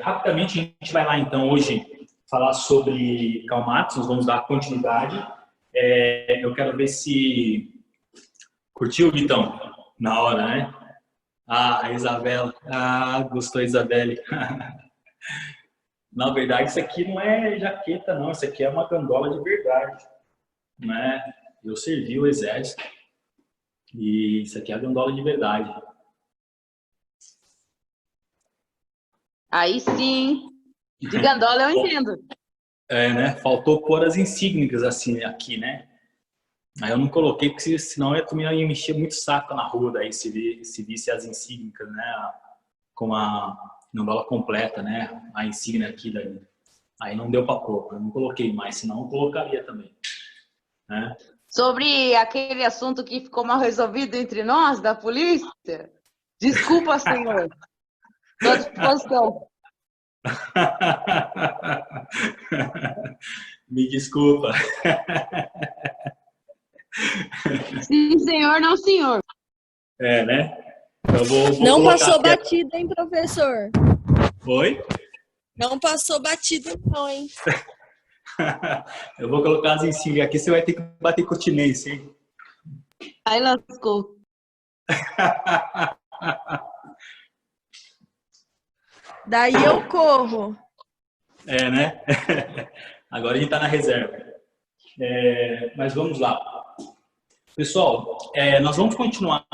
Rapidamente, a gente vai lá, então, hoje, falar sobre Karl Marx, nós vamos dar continuidade. Eu quero ver se... Curtiu, Vitão? Na hora, né? Ah, a Isabela. Ah, gostou, Isabelle. Na verdade, isso aqui não é jaqueta, não. Isso aqui é uma gandola de verdade, né? Eu servi o exército e isso aqui é a gandola de verdade. Aí sim, de gandola eu entendo. Né? Faltou pôr as insígnias assim aqui, né? Aí eu não coloquei, porque senão eu também ia me encher muito saco na rua daí, se visse as insígnias, né? Com a gandola completa, né? A insígnia aqui daí. Aí não deu para pôr, eu não coloquei mais, senão eu colocaria também, né? Sobre aquele assunto que ficou mal resolvido entre nós, da polícia, desculpa, senhor. Estou à disposição. Me desculpa. Sim, senhor, não, senhor. Né? Eu vou não colocar passou aqui batida, hein, professor? Oi? Não passou batida, não, hein? Eu vou colocar as insígnias aqui, você vai ter que bater continência, hein? Aí lascou. Daí eu corro. Né? Agora a gente tá na reserva. Mas vamos lá. Pessoal, nós vamos continuar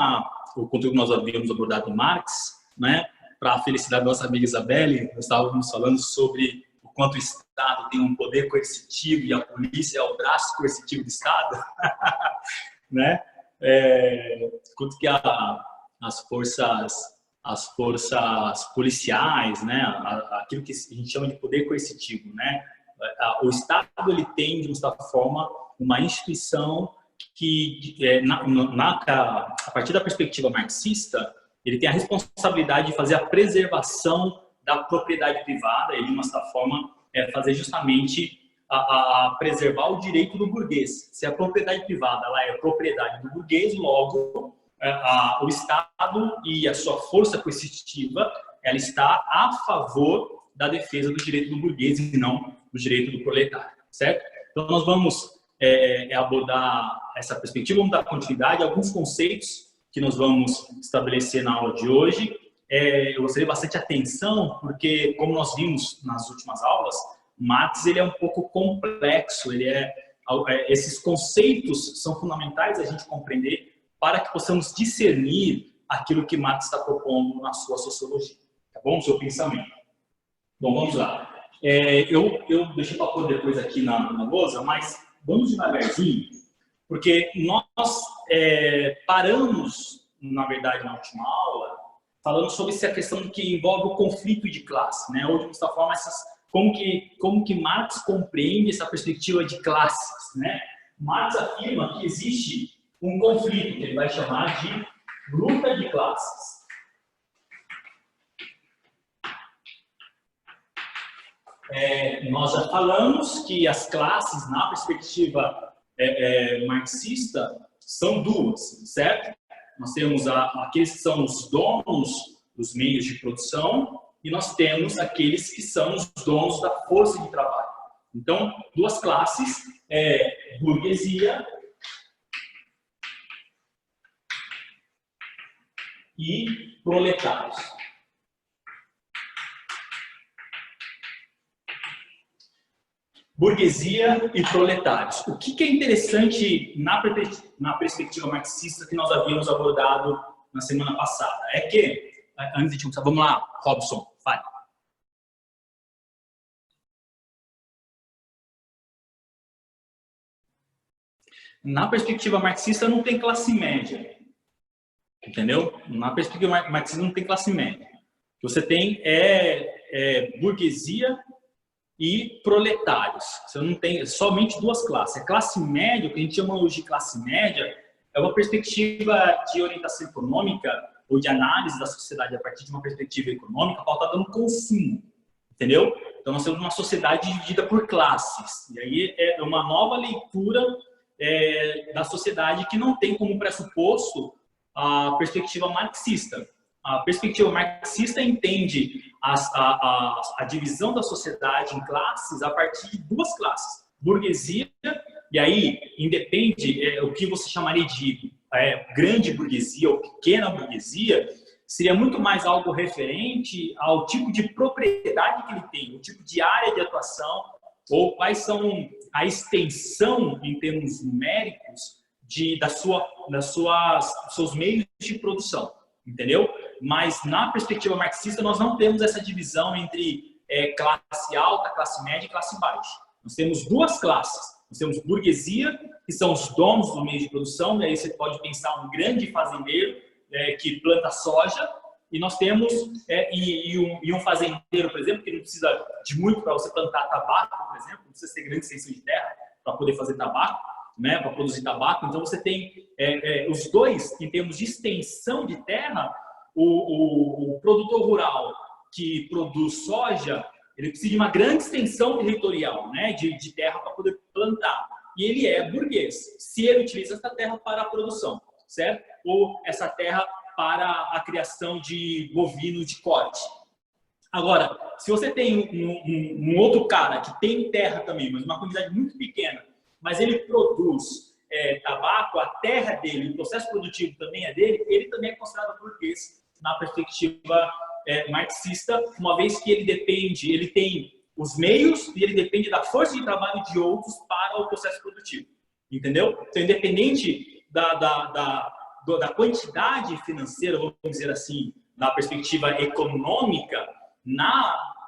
o conteúdo que nós havíamos abordado em Marx, né? Para a felicidade da nossa amiga Isabelle, nós estávamos falando sobre o quanto o Estado tem um poder coercitivo e a polícia é o braço coercitivo do Estado, né? Quanto que as forças policiais, né? Aquilo que a gente chama de poder coercitivo, né? O Estado ele tem, de uma certa forma, uma instituição que, a partir da perspectiva marxista, ele tem a responsabilidade de fazer a preservação da propriedade privada e, de uma certa forma, fazer justamente a preservar o direito do burguês. Se a propriedade privada ela é propriedade do burguês, logo o Estado e a sua força coercitiva ela está a favor da defesa do direito do burguês e não do direito do proletário, certo? Então, nós vamos abordar essa perspectiva, vamos dar continuidade a alguns conceitos que nós vamos estabelecer na aula de hoje. Eu gostaria bastante atenção, porque, como nós vimos nas últimas aulas, Marx ele é um pouco complexo, esses conceitos são fundamentais a gente compreender para que possamos discernir aquilo que Marx está propondo na sua sociologia, tá bom? O seu pensamento. Bom, vamos lá. Eu deixei para pôr depois aqui na lousa, mas vamos devagarzinho, porque nós paramos, na verdade, na última aula, falando sobre essa questão que envolve o conflito de classe, né? Ou, de certa forma, como que Marx compreende essa perspectiva de classes, né? Marx afirma que existe um conflito, que ele vai chamar de luta de classes. Nós já falamos que as classes, na perspectiva marxista, são duas, certo? Nós temos aqueles que são os donos dos meios de produção e nós temos aqueles que são os donos da força de trabalho. Então, duas classes, burguesia e proletários. Burguesia e proletários. O que é interessante na perspectiva marxista que nós havíamos abordado na semana passada? É que, antes de começar, vamos lá, Robson, fale. Na perspectiva marxista não tem classe média, entendeu? Na perspectiva marxista não tem classe média. O que você tem burguesia e proletários. Você não tem somente duas classes. A classe média, o que a gente chama hoje de classe média, é uma perspectiva de orientação econômica ou de análise da sociedade a partir de uma perspectiva econômica pautada no consumo, entendeu? Então, nós temos uma sociedade dividida por classes. E aí é uma nova leitura da sociedade que não tem como pressuposto a perspectiva marxista. A perspectiva marxista entende a divisão da sociedade em classes a partir de duas classes. Burguesia, e aí independe o que você chamaria de grande burguesia ou pequena burguesia, seria muito mais algo referente ao tipo de propriedade que ele tem, o tipo de área de atuação, ou quais são a extensão em termos numéricos dos seus meios de produção, entendeu? Mas na perspectiva marxista nós não temos essa divisão entre classe alta, classe média e classe baixa. Nós temos duas classes. Nós temos burguesia, que são os donos do meio de produção, e aí você pode pensar um grande fazendeiro que planta soja, e nós temos um fazendeiro, por exemplo, que não precisa de muito para você plantar tabaco, por exemplo, não precisa ter grande extensão de terra para poder fazer tabaco, né, para produzir tabaco. Então você tem os dois, em termos de extensão de terra, o produtor rural que produz soja, ele precisa de uma grande extensão territorial, né, de terra para poder plantar. E ele é burguês, se ele utiliza essa terra para a produção, certo? Ou essa terra para a criação de bovino de corte. Agora, se você tem um outro cara que tem terra também, mas uma quantidade muito pequena, mas ele produz tabaco, a terra dele, o processo produtivo também é dele, ele também é considerado burguês na perspectiva marxista, uma vez que ele tem os meios e ele depende da força de trabalho de outros para o processo produtivo, entendeu? Então, independente da quantidade financeira, vamos dizer assim, na perspectiva econômica,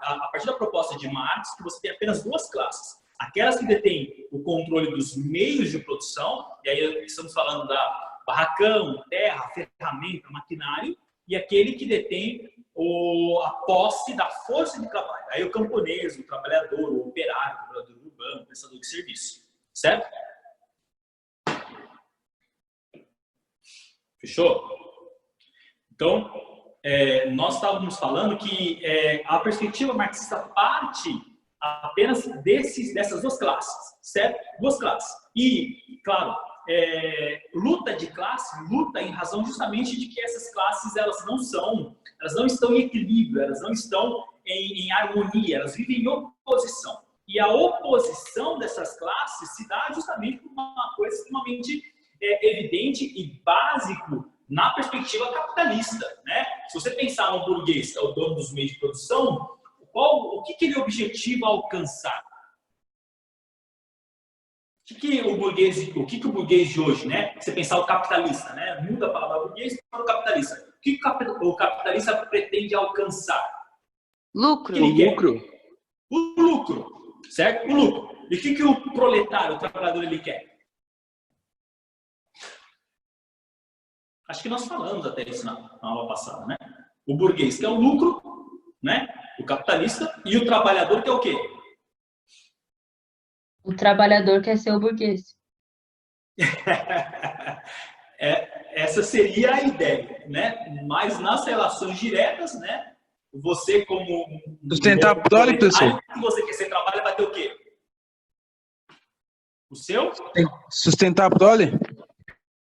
a partir da proposta de Marx, que você tem apenas duas classes. Aquelas que detêm o controle dos meios de produção, e aí estamos falando da barracão, terra, ferramenta, maquinário, e aquele que detém a posse da força de trabalho. Aí o camponês, o trabalhador, o operário, o trabalhador urbano, o prestador de serviço. Certo? Fechou? Então, nós estávamos falando que a perspectiva marxista parte apenas dessas duas classes, certo? Duas classes. E, claro, luta de classe, luta em razão justamente de que essas classes elas não estão em equilíbrio, elas não estão em harmonia, elas vivem em oposição. E a oposição dessas classes se dá justamente por uma coisa extremamente evidente e básico na perspectiva capitalista, né? Se você pensar no burguês, que é o dono dos meios de produção, o que ele objetiva alcançar? O que o burguês de hoje, né? Você pensar o capitalista, né? Muda a palavra burguês para o capitalista. O que o capitalista pretende alcançar? Lucro. O lucro, certo? O lucro. E o que o proletário, o trabalhador, ele quer? Acho que nós falamos até isso na aula passada, né? O burguês quer o lucro, né? O capitalista, e o trabalhador quer o quê? O trabalhador quer ser o burguês. Essa seria a ideia, né? Mas nas relações diretas, né? Você como sustentar a prole, pessoal. Que você quer ser trabalho vai ter o quê? O seu? Sustentar a prole?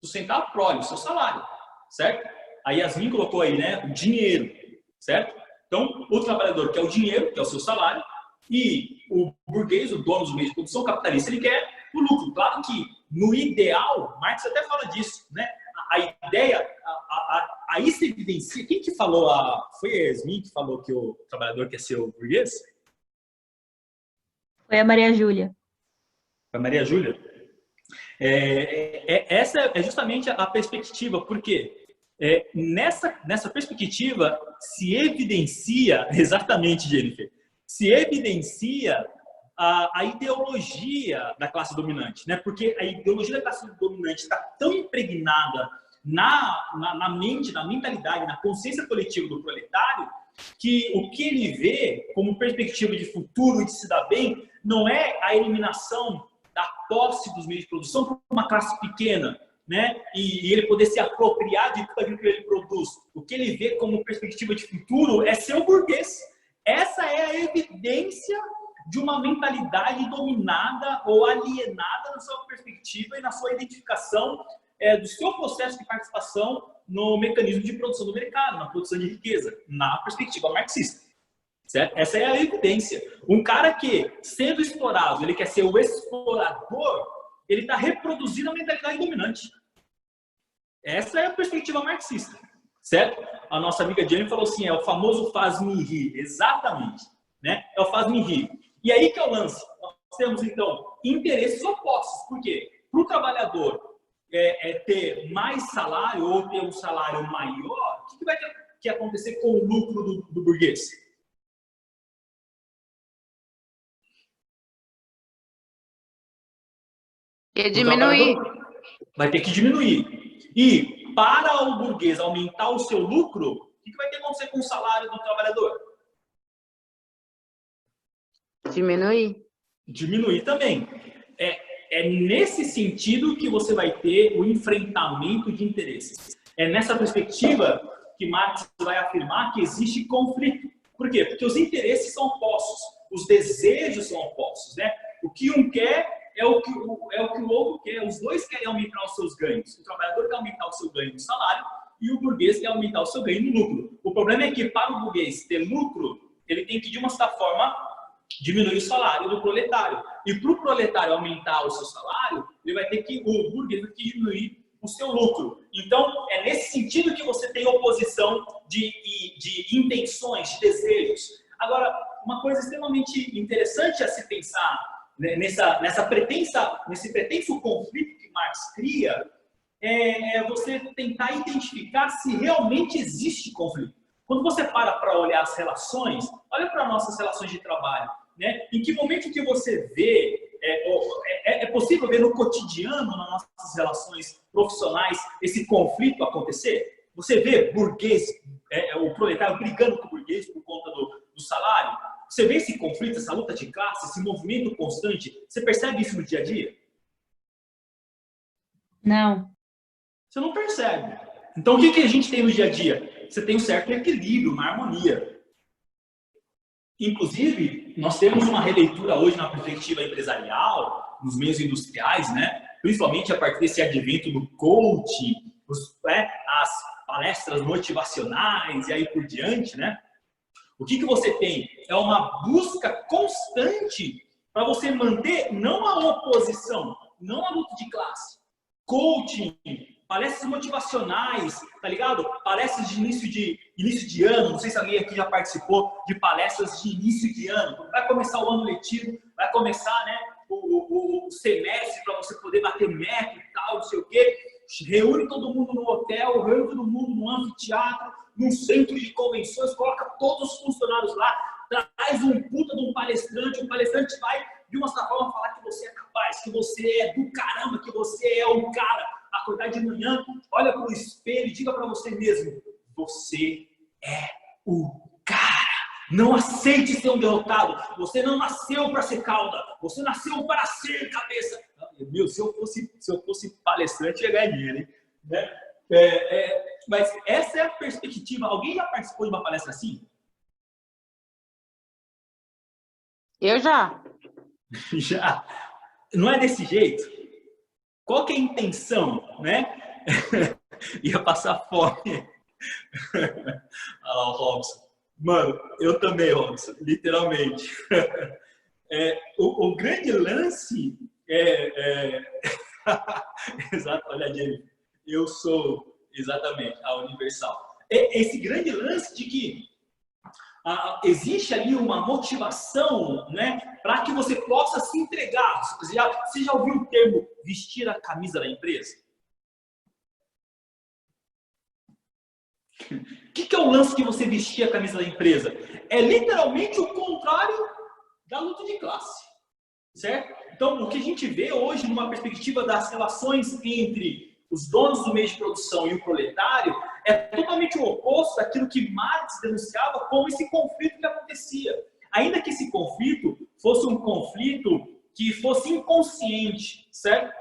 Sustentar a prole, o seu salário, certo? A Yasmin colocou aí, né? O dinheiro, certo? Então, o trabalhador quer o dinheiro, que é o seu salário, e o burguês, o dono dos meios de produção, o capitalista, ele quer o lucro. Claro que, no ideal, Marx até fala disso, né? A ideia, aí se evidencia. Quem que falou? Foi a Yasmin que falou que o trabalhador quer ser o burguês? Foi a Maria Júlia. Foi a Maria Júlia? Essa é justamente a perspectiva, porque nessa perspectiva se evidencia, exatamente, Jennifer, se evidencia a ideologia da classe dominante, né? Porque a ideologia da classe dominante está tão impregnada na mente, na mentalidade, na consciência coletiva do proletário, que o que ele vê como perspectiva de futuro e de se dar bem não é a eliminação da posse dos meios de produção por uma classe pequena, né? E ele poder se apropriar de tudo aquilo que ele produz. O que ele vê como perspectiva de futuro é ser o burguês. Essa é a evidência de uma mentalidade dominada ou alienada na sua perspectiva e na sua identificação do seu processo de participação no mecanismo de produção do mercado, na produção de riqueza, na perspectiva marxista. Certo? Essa é a evidência. Um cara que, sendo explorado, ele quer ser o explorador, ele está reproduzindo a mentalidade dominante. Essa é a perspectiva marxista. Certo? A nossa amiga Jenny falou assim, é o famoso faz-me rir. Exatamente. Né? É o faz-me rir. E aí que é o lance. Nós temos, então, interesses opostos. Por quê? Para o trabalhador ter mais salário ou ter um salário maior, o que vai ter que acontecer com o lucro do burguês? E diminuir. Vai ter que diminuir. E para o burguês aumentar o seu lucro, o que vai ter que acontecer com o salário do trabalhador? Diminuir. Diminuir também. É nesse sentido que você vai ter o enfrentamento de interesses. É nessa perspectiva que Marx vai afirmar que existe conflito. Por quê? Porque os interesses são opostos, os desejos são opostos, né? O que um quer é o que o outro quer. Os dois querem aumentar os seus ganhos. O trabalhador quer aumentar o seu ganho no salário e o burguês quer aumentar o seu ganho no lucro. O problema é que para o burguês ter lucro, ele tem que, de uma certa forma, diminuir o salário do proletário. E para o proletário aumentar o seu salário, o burguês vai ter que diminuir o seu lucro. Então, é nesse sentido que você tem oposição de intenções, de desejos. Agora, uma coisa extremamente interessante a se pensar nesse pretenso conflito que Marx cria, é você tentar identificar se realmente existe conflito. Quando você para olhar as relações, olha para nossas relações de trabalho, né? Em que momento que você vê, é possível ver no cotidiano, nas nossas relações profissionais, esse conflito acontecer? Você vê burguês, o proletário brigando com o burguês por conta do salário? Você vê esse conflito, essa luta de classe, esse movimento constante? Você percebe isso no dia a dia? Não. Você não percebe. Então, o que a gente tem no dia a dia? Você tem um certo equilíbrio, uma harmonia. Inclusive, nós temos uma releitura hoje na perspectiva empresarial, nos meios industriais, né? Principalmente a partir desse advento do coaching, as palestras motivacionais e aí por diante, né? O que você tem? É uma busca constante para você manter não a oposição, não a luta de classe. Coaching, palestras motivacionais, tá ligado? Palestras de início de ano, não sei se alguém aqui já participou de palestras de início de ano. Vai começar o ano letivo, vai começar, né, o semestre para você poder bater meta e tal, não sei o quê. Reúne todo mundo no hotel, reúne todo mundo no anfiteatro, num centro de convenções, coloca todos os funcionários lá, traz um puta de um palestrante, o palestrante vai, de uma certa forma, falar que você é capaz, que você é do caramba, que você é o cara. Acordar de manhã, olha para o espelho e diga para você mesmo, você é o cara. Não aceite ser um derrotado. Você não nasceu para ser cauda. Você nasceu para ser cabeça. Meu, se eu fosse palestrante, eu ia ganhar dinheiro, hein? Né? Mas essa é a perspectiva. Alguém já participou de uma palestra assim? Eu já. Já. Não é desse jeito? Qual que é a intenção, né? Ia passar fome. Olha lá o Robson. Mano, eu também, Robson, literalmente. O grande lance Exato, olha a Jennifer. Eu sou, exatamente, a Universal. Esse grande lance de que existe ali uma motivação, né, para que você possa se entregar. Você já ouviu o termo vestir a camisa da empresa? O que é o lance que você vestir a camisa da empresa? É literalmente o contrário da luta de classe, certo? Então, o que a gente vê hoje numa perspectiva das relações entre os donos do meio de produção e o proletário é totalmente o oposto daquilo que Marx denunciava como esse conflito que acontecia. Ainda que esse conflito fosse um conflito que fosse inconsciente, certo?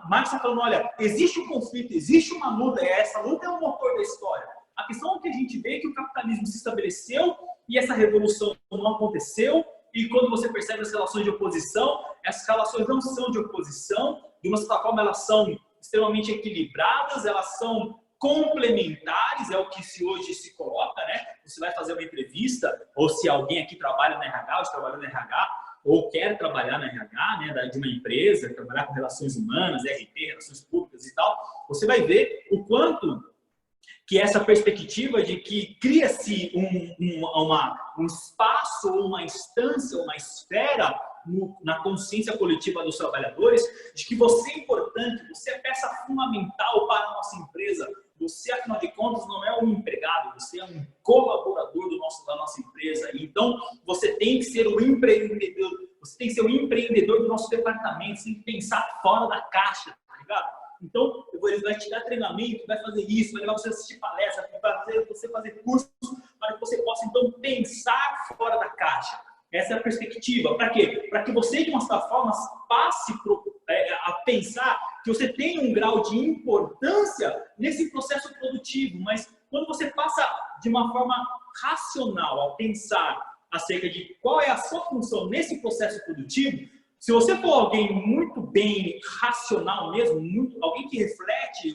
Marx está falando, olha, existe um conflito, existe uma luta, essa luta é o motor da história. A questão é que a gente vê que o capitalismo se estabeleceu e essa revolução não aconteceu, e quando você percebe as relações de oposição, essas relações não são de oposição, de uma certa forma elas são extremamente equilibradas, elas são complementares, é o que hoje se coloca, né? Você vai fazer uma entrevista, ou se alguém aqui trabalha na RH, ou se trabalha na RH, ou quer trabalhar na RH, né, de uma empresa, trabalhar com relações humanas, RP, relações públicas e tal, você vai ver o quanto que essa perspectiva de que cria-se um espaço, uma instância, uma esfera na consciência coletiva dos trabalhadores, de que você é importante, você é peça fundamental para a nossa empresa, você, afinal de contas, não é um empregado, você é um colaborador da nossa empresa. Então, você tem que ser o empreendedor, você tem que ser o empreendedor do nosso departamento, você tem que pensar fora da caixa, tá ligado? Então, ele vai te dar treinamento, vai fazer isso, vai levar você a assistir palestra, vai fazer você fazer cursos, para que você possa, então, pensar fora da caixa. Essa é a perspectiva. Para quê? Para que você, de uma certa forma, passe a pensar que você tem um grau de importância nesse processo produtivo, mas quando você passa de uma forma racional a pensar acerca de qual é a sua função nesse processo produtivo, se você for alguém muito bem racional mesmo, alguém que reflete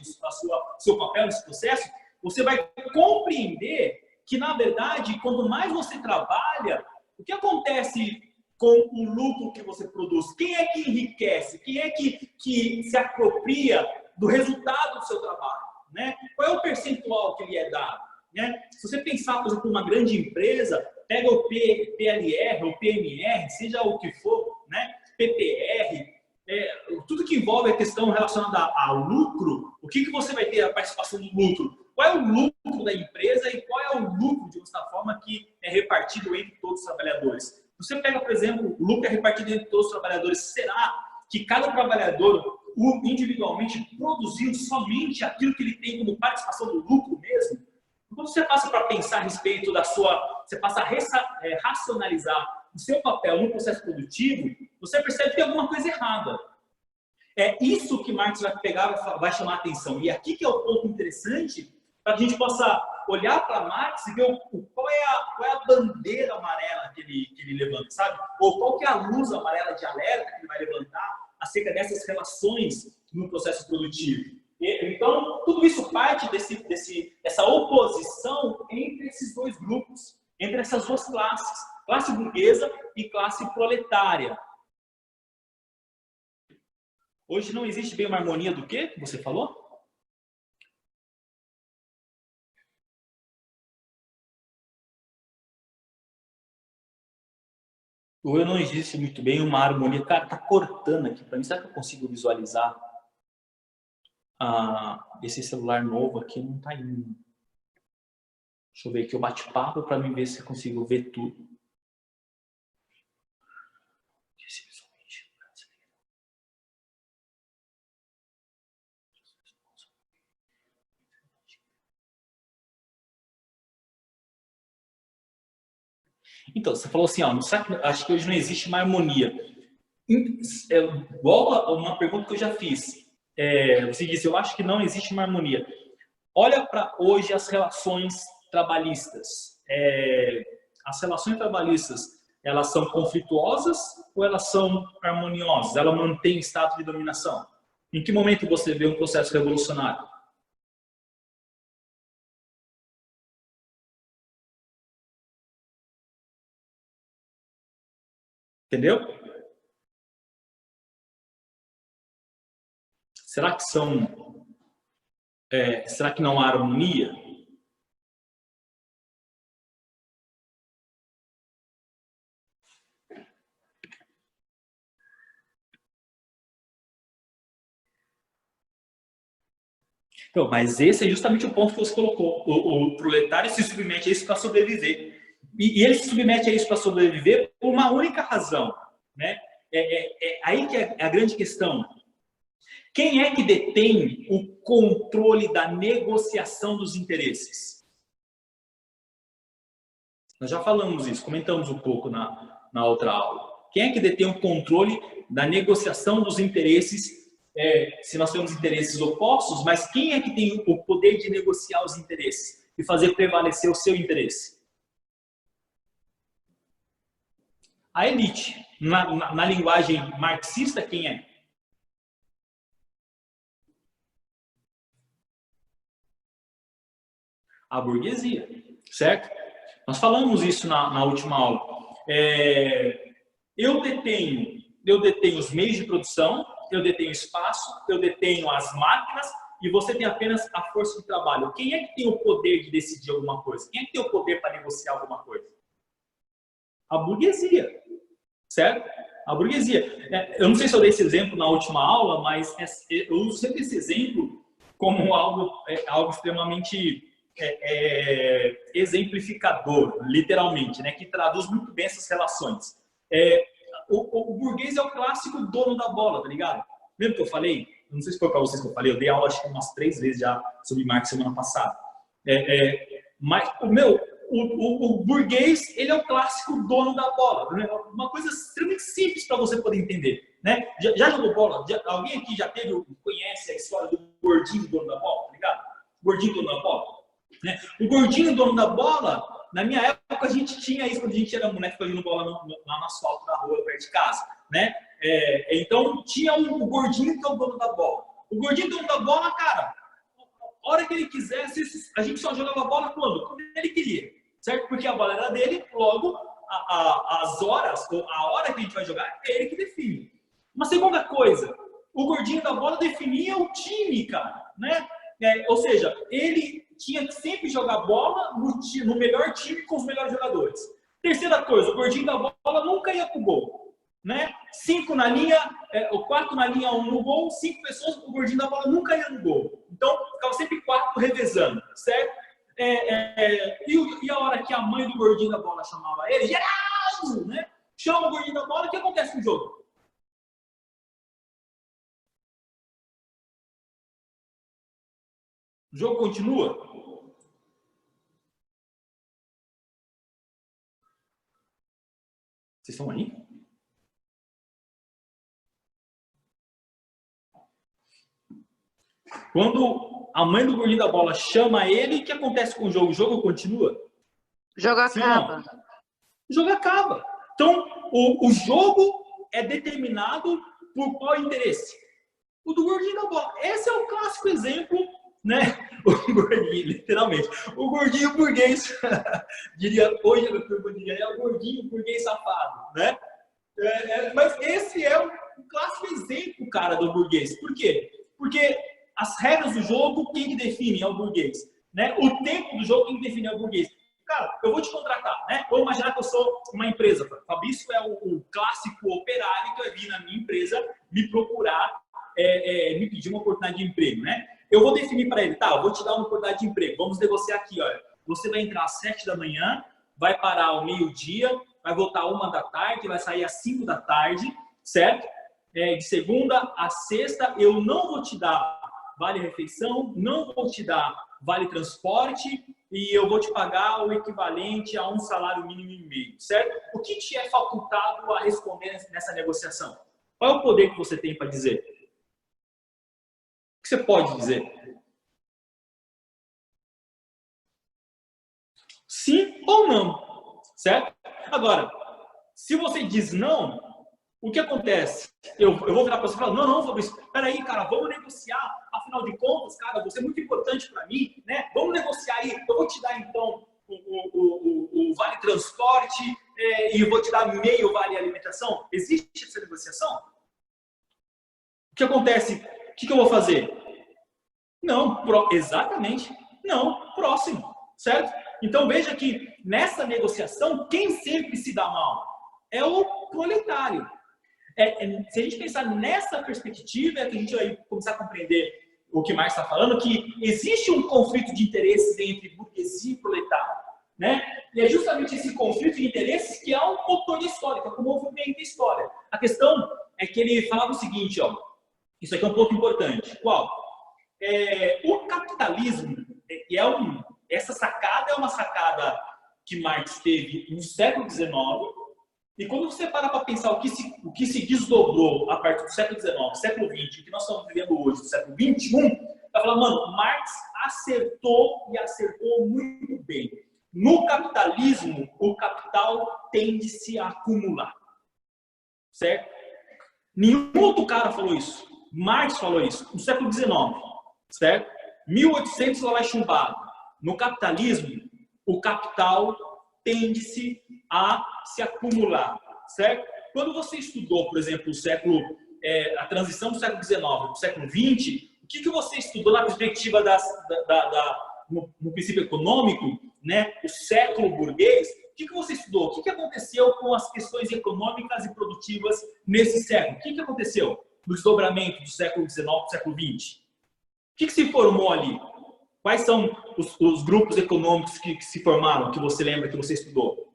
seu papel nesse processo, você vai compreender que, na verdade, quanto mais você trabalha, o que acontece com o lucro que você produz? Quem é que enriquece? Quem é que se apropria do resultado do seu trabalho? Né? Qual é o percentual que lhe é dado? Né? Se você pensar, por exemplo, uma grande empresa, pega o PLR ou PMR, seja o que for, né? PPR, tudo que envolve a questão relacionada ao lucro, o que você vai ter a participação do lucro? Qual é o lucro da empresa e qual é o lucro, de uma certa forma, que é repartido entre todos os trabalhadores? Você pega, por exemplo, o lucro é repartido entre todos os trabalhadores. Será que cada trabalhador individualmente produziu somente aquilo que ele tem como participação do lucro mesmo? Quando você passa para pensar a respeito você passa a racionalizar o seu papel no processo produtivo, você percebe que tem alguma coisa errada. É isso que Marx vai pegar, vai chamar a atenção. E aqui que é o ponto interessante, para que a gente possa olhar para Marx e ver qual é a bandeira amarela que ele levanta, sabe? Ou qual que é a luz amarela de alerta que ele vai levantar acerca dessas relações no processo produtivo. Então, tudo isso parte dessa oposição entre esses dois grupos, entre essas duas classes, classe burguesa e classe proletária. Hoje não existe bem uma harmonia do quê? Você falou? Ou não existe muito bem uma harmonia. Cara, tá cortando aqui para mim. Será que eu consigo visualizar esse celular novo aqui? Não tá indo. Deixa eu ver aqui o bate-papo para mim ver se eu consigo ver tudo. Então, você falou assim, ó, acho que hoje não existe uma harmonia. Igual a uma pergunta que eu já fiz. Você disse, eu acho que não existe uma harmonia. Olha para hoje as relações trabalhistas. As relações trabalhistas, elas são conflituosas ou elas são harmoniosas? Ela mantém status de dominação? Em que momento você vê um processo revolucionário? Entendeu? Será que não há harmonia? Então, mas esse é justamente o ponto que você colocou. O proletário se submete a isso para sobreviver. E ele se submete a isso para sobreviver por uma única razão. Né? Aí que é a grande questão. Quem é que detém o controle da negociação dos interesses? Nós já falamos isso, comentamos um pouco na outra aula. Quem é que detém o controle da negociação dos interesses? Se nós temos interesses opostos, mas quem é que tem o poder de negociar os interesses e fazer prevalecer o seu interesse? A elite. Na linguagem marxista, quem é? A burguesia, certo? Nós falamos isso na última aula. Eu detenho os meios de produção, eu detenho espaço, eu detenho as máquinas e você tem apenas a força de trabalho. Quem é que tem o poder de decidir alguma coisa? Quem é que tem o poder para negociar alguma coisa? A burguesia, certo? A burguesia. Eu não sei se eu dei esse exemplo na última aula, mas eu uso sempre esse exemplo como algo extremamente exemplificador, literalmente, né? Que traduz muito bem essas relações. O burguês é o clássico dono da bola, tá ligado? Lembra que eu falei? Não sei se foi para vocês que eu falei, eu dei aula acho que umas 3 vezes já sobre Marx semana passada. Mas o burguês, ele é o clássico dono da bola. Né? Uma coisa extremamente simples para você poder entender. Né? Já jogou bola? Alguém aqui já conhece a história do gordinho dono da bola? Tá ligado? Gordinho dono da bola. Né? O gordinho dono da bola, na minha época a gente tinha isso quando a gente era moleque jogando bola lá no asfalto da rua, perto de casa. Né? Então tinha o gordinho que é o dono da bola. O gordinho dono da bola, cara, a hora que ele quisesse, a gente só jogava bola quando ele queria, certo? Porque a bola era dele, logo a hora que a gente vai jogar é ele que define. Uma segunda coisa, o gordinho da bola definia o time, cara, né? Ou seja, ele tinha que sempre jogar bola no melhor time com os melhores jogadores. Terceira coisa, o gordinho da bola nunca ia pro gol, né? 5 na linha, 4 na linha, 1 no gol, 5 pessoas, o gordinho da bola nunca ia no gol. Então, ficava sempre 4 revezando, certo? E a hora que a mãe do gordinho da bola chamava ele, Geraldo, né? Chama o gordinho da bola, o que acontece no jogo? O jogo continua? Vocês estão aí? Quando a mãe do gordinho da bola chama ele, o que acontece com o jogo? O jogo continua? O jogo acaba. O jogo acaba. Então, o jogo é determinado por qual interesse? O do gordinho da bola. Esse é o clássico exemplo, né? O gordinho, literalmente. O gordinho burguês. Hoje a turma diria, é o gordinho burguês safado, né? Mas esse é o clássico exemplo, cara, do burguês. Por quê? Porque as regras do jogo, quem que define é o burguês. Né? O tempo do jogo, quem define é o burguês. Cara, eu vou te contratar, né? Vou imaginar que eu sou uma empresa. Fabrício é o clássico operário que vai vir na minha empresa me procurar, me pedir uma oportunidade de emprego, né? Eu vou definir para ele, tá, eu vou te dar uma oportunidade de emprego. Vamos negociar aqui, olha. Você vai entrar às 7 da manhã, vai parar ao meio-dia, vai voltar às 1 da tarde, vai sair às 5 da tarde, certo? De segunda a sexta, eu não vou te dar vale-refeição, não vou te dar vale-transporte e eu vou te pagar o equivalente a um salário mínimo e meio, certo? O que te é facultado a responder nessa negociação? Qual é o poder que você tem para dizer? O que você pode dizer? Sim ou não, certo? Agora, se você diz não, o que acontece? Eu vou virar para você e falar, não, Fabrício, peraí, cara, vamos negociar, afinal de contas, cara, você é muito importante para mim, né? Vamos negociar aí, eu vou te dar, então, o vale transporte e eu vou te dar meio vale alimentação. Existe essa negociação? O que acontece? O que eu vou fazer? Não, exatamente, não, próximo, certo? Então, veja que nessa negociação, quem sempre se dá mal? É o proletário. Se a gente pensar nessa perspectiva, é que a gente vai começar a compreender o que Marx está falando, que existe um conflito de interesses entre burguesia e proletário, né? E é justamente esse conflito de interesses que é um motor da história, que é o movimento da história. A questão é que ele falava o seguinte, ó, isso aqui é um ponto importante. Qual? O capitalismo, essa sacada é uma sacada que Marx teve no século XIX. E quando você para pensar o que se desdobrou a partir do século XIX, século XX, o que nós estamos vivendo hoje, do século XXI, vai falar, mano, Marx acertou e acertou muito bem. No capitalismo, o capital tende-se a acumular. Certo? Nenhum outro cara falou isso. Marx falou isso no século XIX. Certo? 1800 lá vai chumbado. No capitalismo, o capital tende-se a se acumular, certo? Quando você estudou, por exemplo, a transição do século XIX para o século XX, o que você estudou na perspectiva no princípio econômico, né? O século burguês? O que você estudou? O que aconteceu com as questões econômicas e produtivas nesse século? O que aconteceu no desdobramento do século XIX para o século XX? O que se formou ali? Quais são os grupos econômicos que se formaram, que você lembra, que você estudou?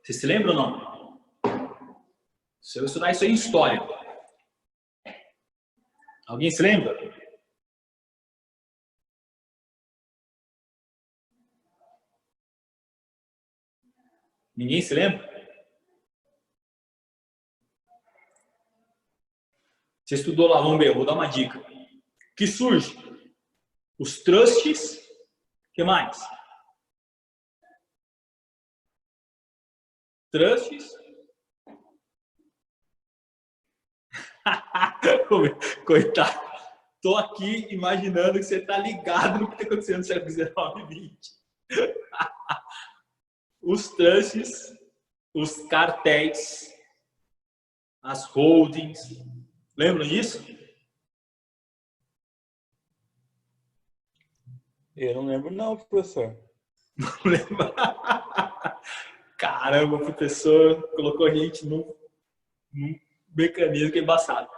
Você se lembra ou não? Se eu estudar isso aí em história. Alguém se lembra? Ninguém se lembra? Você estudou lá, vamos ver, eu vou dar uma dica. O que surge? Os trusts, o que mais? Trusts. Coitado. Tô aqui imaginando que você está ligado no que está acontecendo no século XIX e XX. Os trusts, os cartéis, as holdings. Lembram disso? Eu não lembro não, professor. Não lembro. Caramba, o professor colocou a gente num mecanismo que é embaçado.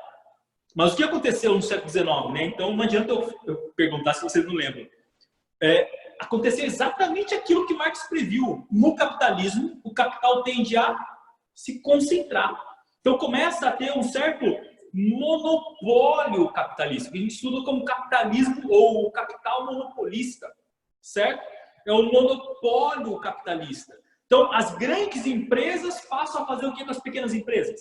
Mas o que aconteceu no século XIX, né? Então não adianta eu perguntar se vocês não lembram. Aconteceu exatamente aquilo que Marx previu. No capitalismo, o capital tende a se concentrar. Então começa a ter um certo monopólio capitalista, que a gente estuda como capitalismo ou capital monopolista, certo? É o monopólio capitalista. Então, as grandes empresas passam a fazer o que com as pequenas empresas?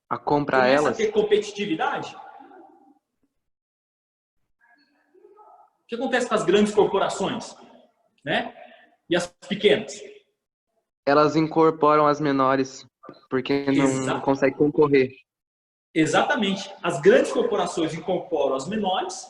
A comprar Começa elas? a ter competitividade? O que acontece com as grandes corporações, né? E as pequenas? Elas incorporam as menores, porque não conseguem concorrer. Exatamente. As grandes corporações incorporam as menores,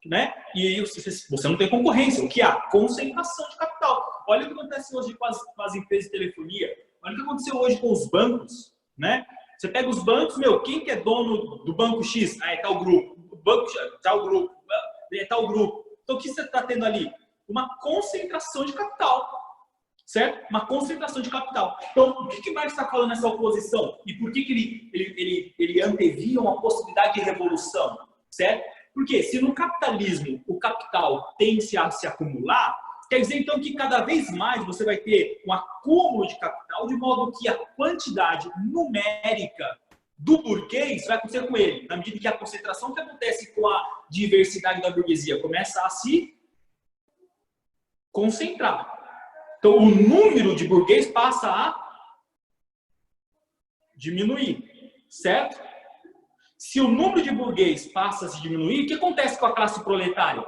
né? E aí você não tem concorrência. O que há? Concentração de capital. Olha o que acontece hoje com as empresas de telefonia. Olha o que aconteceu hoje com os bancos, né? Você pega os bancos, quem que é dono do banco X? É tal grupo. O banco tal grupo. É tal grupo. Então, o que você está tendo ali? Uma concentração de capital. Certo? Uma concentração de capital. Então, o que Marx está falando nessa oposição? E por que ele antevia uma possibilidade de revolução? Certo? Porque se no capitalismo o capital tende a se acumular, quer dizer então que cada vez mais você vai ter um acúmulo de capital, de modo que a quantidade numérica do burguês vai acontecer com ele, na medida que a concentração que acontece com a diversidade da burguesia começa a se concentrar. Então, o número de burguês passa a diminuir, certo? Se o número de burguês passa a se diminuir, o que acontece com a classe proletária?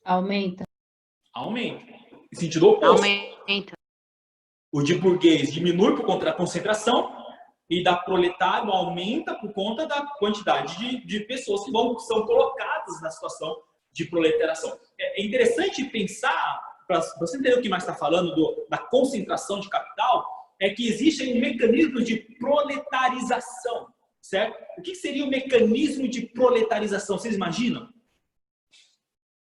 Aumenta. Aumenta. Em sentido oposto. Aumenta. O de burguês diminui por conta da concentração e da proletário aumenta por conta da quantidade de pessoas que são colocadas na situação de proletariação. É interessante pensar, para você entender o que mais está falando da concentração de capital, é que existe um mecanismo de proletarização, certo? O que seria o mecanismo de proletarização? Vocês imaginam?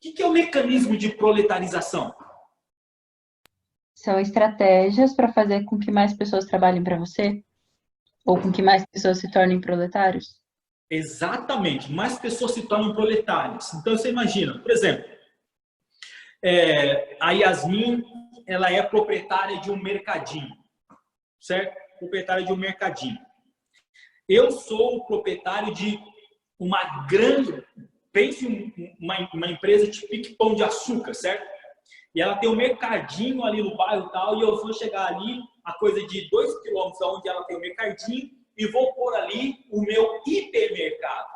O que é o mecanismo de proletarização? São estratégias para fazer com que mais pessoas trabalhem para você? Ou com que mais pessoas se tornem proletários? Exatamente, mais pessoas se tornam proletárias. Então você imagina, por exemplo, a Yasmin, ela é proprietária de um mercadinho, certo? Proprietária de um mercadinho. Eu sou o proprietário de uma grande, pense uma empresa de pão de açúcar, certo? E ela tem um mercadinho ali no bairro e tal, e eu vou chegar ali, a coisa de 2 quilômetros onde ela tem o mercadinho, e vou pôr ali o meu hipermercado.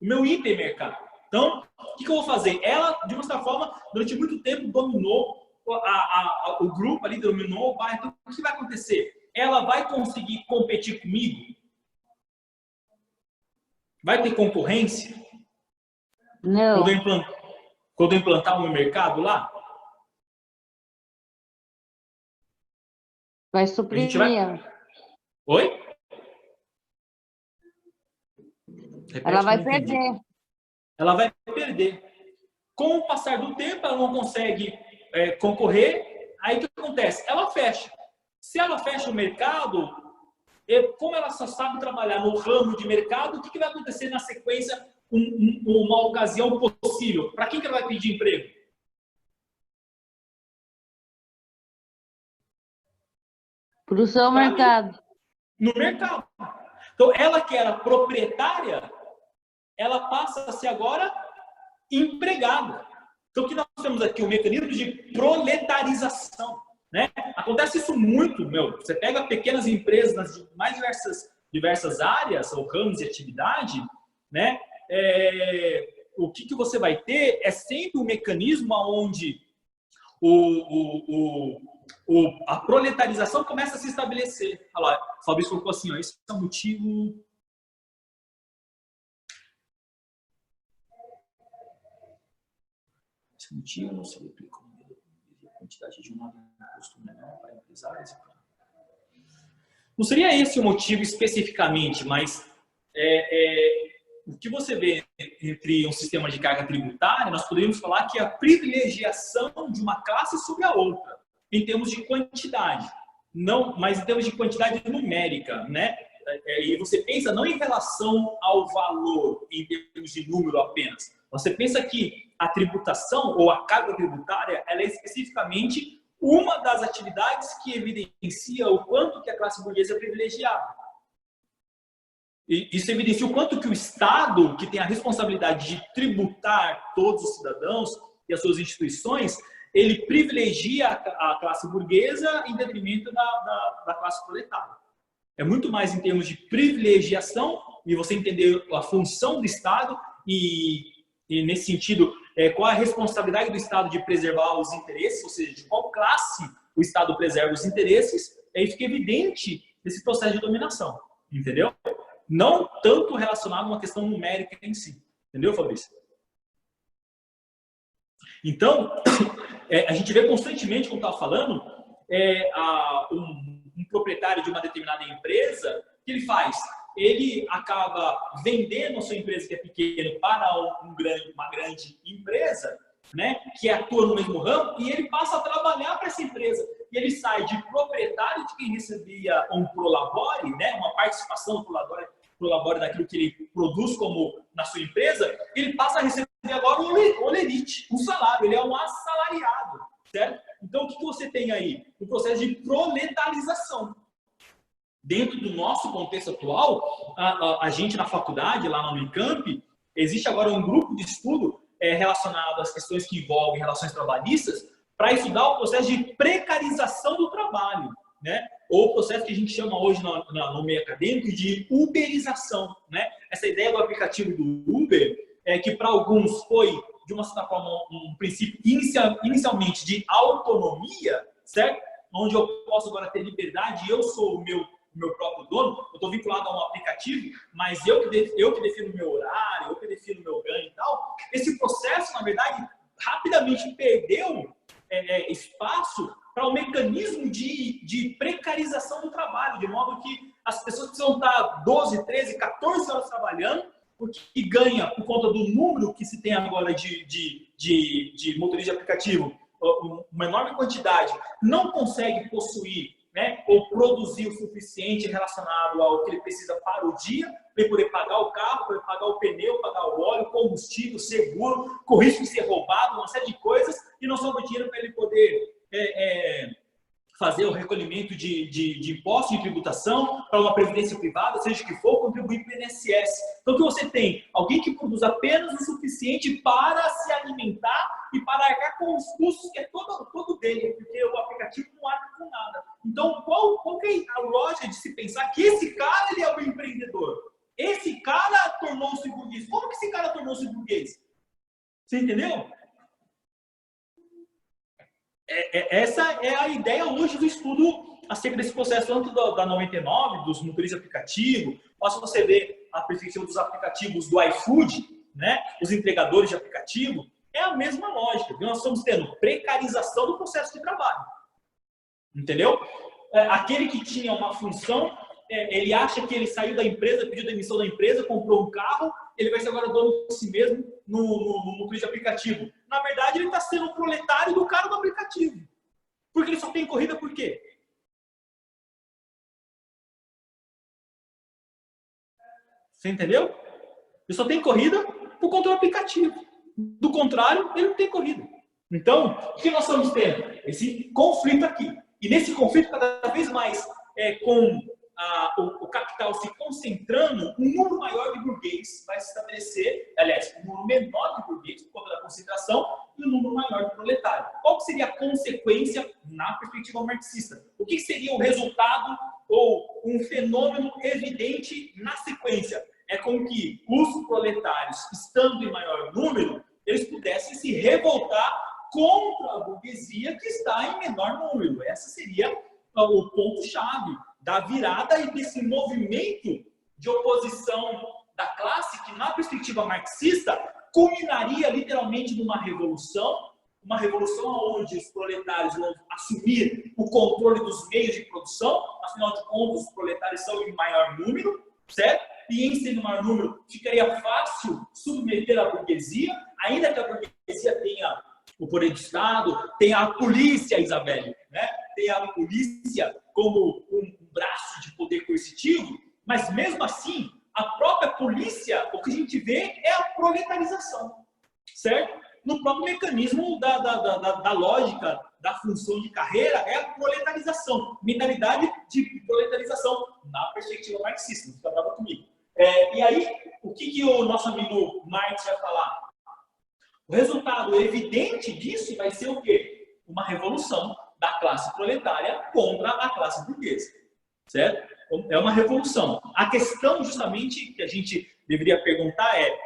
O meu hipermercado. Então, o que eu vou fazer? Ela, de uma certa forma, durante muito tempo dominou o grupo ali dominou o bairro, então o que vai acontecer? Ela vai conseguir competir comigo? Vai ter concorrência? Não. Quando eu implantar o meu mercado lá? Vai suprimir. Oi? Repete, Ela vai não entendi. perder. Ela vai perder. Com o passar do tempo, ela não consegue concorrer. Aí o que acontece? Ela fecha. Se ela fecha o mercado, como ela só sabe trabalhar no ramo de mercado, o que vai acontecer na sequência? Uma ocasião possível. Para quem que ela vai pedir emprego? Para o seu mercado. No mercado. Então, ela que era proprietária, ela passa a ser agora empregada. Então, o que nós temos aqui? O mecanismo de proletarização. Né? Acontece isso muito, você pega pequenas empresas nas mais diversas áreas ou ramos de atividade, né? O que você vai ter é sempre um mecanismo onde a proletarização começa a se estabelecer. Olha lá, o Fabrício colocou assim, ó, esse é o motivo... Esse motivo não se aplica a quantidade de um custo menor para empresários. Não seria esse o motivo especificamente, mas o que você vê entre um sistema de carga tributária, nós poderíamos falar que é a privilegiação de uma classe sobre a outra, em termos de quantidade, não, mas em termos de quantidade numérica, né? E você pensa não em relação ao valor, em termos de número apenas. Você pensa que a tributação ou a carga tributária, ela é especificamente uma das atividades que evidencia o quanto que a classe burguesa é privilegiada. E isso evidencia o quanto que o Estado, que tem a responsabilidade de tributar todos os cidadãos e as suas instituições, ele privilegia a classe burguesa em detrimento da classe proletária. É muito mais em termos de privilegiação e você entender a função do Estado e nesse sentido, qual a responsabilidade do Estado de preservar os interesses, ou seja, de qual classe o Estado preserva os interesses, aí fica evidente esse processo de dominação, entendeu? Não tanto relacionado a uma questão numérica em si, entendeu, Fabrício? Então, a gente vê constantemente, como estava falando, um proprietário de uma determinada empresa, o que ele faz? Ele acaba vendendo a sua empresa que é pequena para uma grande empresa, né, que atua no mesmo ramo, e ele passa a trabalhar para essa empresa. E ele sai de proprietário de quem recebia um prolabore, né, uma participação do prolabore daquilo que ele produz como na sua empresa, ele passa a receber agora um olerite, um salário, ele é um assalariado, certo? Então, o que você tem aí? Um processo de proletarização. Dentro do nosso contexto atual, a gente na faculdade, lá na Unicamp, existe agora um grupo de estudo relacionado às questões que envolvem relações trabalhistas para estudar o processo de precarização do trabalho, né? Ou o processo que a gente chama hoje no meio acadêmico de uberização, né? Essa ideia do aplicativo do Uber, que para alguns foi, de uma certa forma, um princípio inicialmente de autonomia, certo? Onde eu posso agora ter liberdade, eu sou o meu próprio dono, eu estou vinculado a um aplicativo, mas eu que defino o meu horário, eu que defino o meu ganho e tal. Esse processo, na verdade, rapidamente perdeu espaço para o mecanismo de precarização do trabalho, de modo que as pessoas precisam estar 12, 13, 14 horas trabalhando, porque ganha por conta do número que se tem agora de motorista de aplicativo, uma enorme quantidade, não consegue possuir, né, ou produzir o suficiente relacionado ao que ele precisa para o dia, para ele poder pagar o carro, para ele pagar o pneu, pagar o óleo, combustível, seguro, com risco de ser roubado, uma série de coisas, e não sobra dinheiro para ele poder fazer o recolhimento de impostos, de tributação, para uma previdência privada, seja o que for, contribuir para o INSS. Então, o que você tem? Alguém que produz apenas o suficiente para se alimentar e para arcar com os custos, que é todo dele, porque o aplicativo não arca com nada. Então, qual que é a lógica de se pensar que esse cara ele é o empreendedor? Esse cara tornou-se burguês. Como que esse cara tornou-se burguês? Você entendeu? essa é a ideia hoje do estudo acerca desse processo, tanto da 99, dos motoristas de aplicativo, mas se você ver a perspectiva dos aplicativos do iFood, né, os entregadores de aplicativo, é a mesma lógica. Nós estamos tendo precarização do processo de trabalho. Entendeu? Aquele que tinha uma função, ele acha que ele saiu da empresa, pediu demissão da empresa, comprou um carro, ele vai ser agora dono de si mesmo no motorista de aplicativo. Na verdade, ele está sendo o proletário do cara do aplicativo. Porque ele só tem corrida por quê? Você entendeu? Ele só tem corrida por conta do aplicativo. Do contrário, ele não tem corrida. Então, o que nós estamos tendo? Esse conflito aqui. E nesse conflito, cada vez mais, com o capital se concentrando, um número maior de burguês vai se estabelecer, aliás, um número menor de burguês por conta da concentração e um número maior de proletário. Qual seria a consequência na perspectiva marxista? O que seria o resultado ou um fenômeno evidente na sequência? É com que os proletários, estando em maior número, eles pudessem se revoltar contra a burguesia que está em menor número. Esse seria o ponto-chave da virada e desse movimento de oposição da classe que, na perspectiva marxista, culminaria literalmente numa revolução onde os proletários vão assumir o controle dos meios de produção, afinal de contas, os proletários são em maior número, certo? E em sendo maior número, ficaria fácil submeter a burguesia, ainda que a burguesia tenha o poder do Estado, tenha a polícia, Isabelle, né? Tem a polícia como um braço de poder coercitivo, mas mesmo assim, a própria polícia, o que a gente vê é a proletarização, certo? No próprio mecanismo da lógica da função de carreira é a proletarização, mentalidade de proletarização na perspectiva marxista, não fica bravo comigo. E aí, o que o nosso amigo Marx vai falar? O resultado evidente disso vai ser o quê? Uma revolução da classe proletária contra a classe burguesa, certo? É uma revolução. A questão justamente que a gente deveria perguntar é: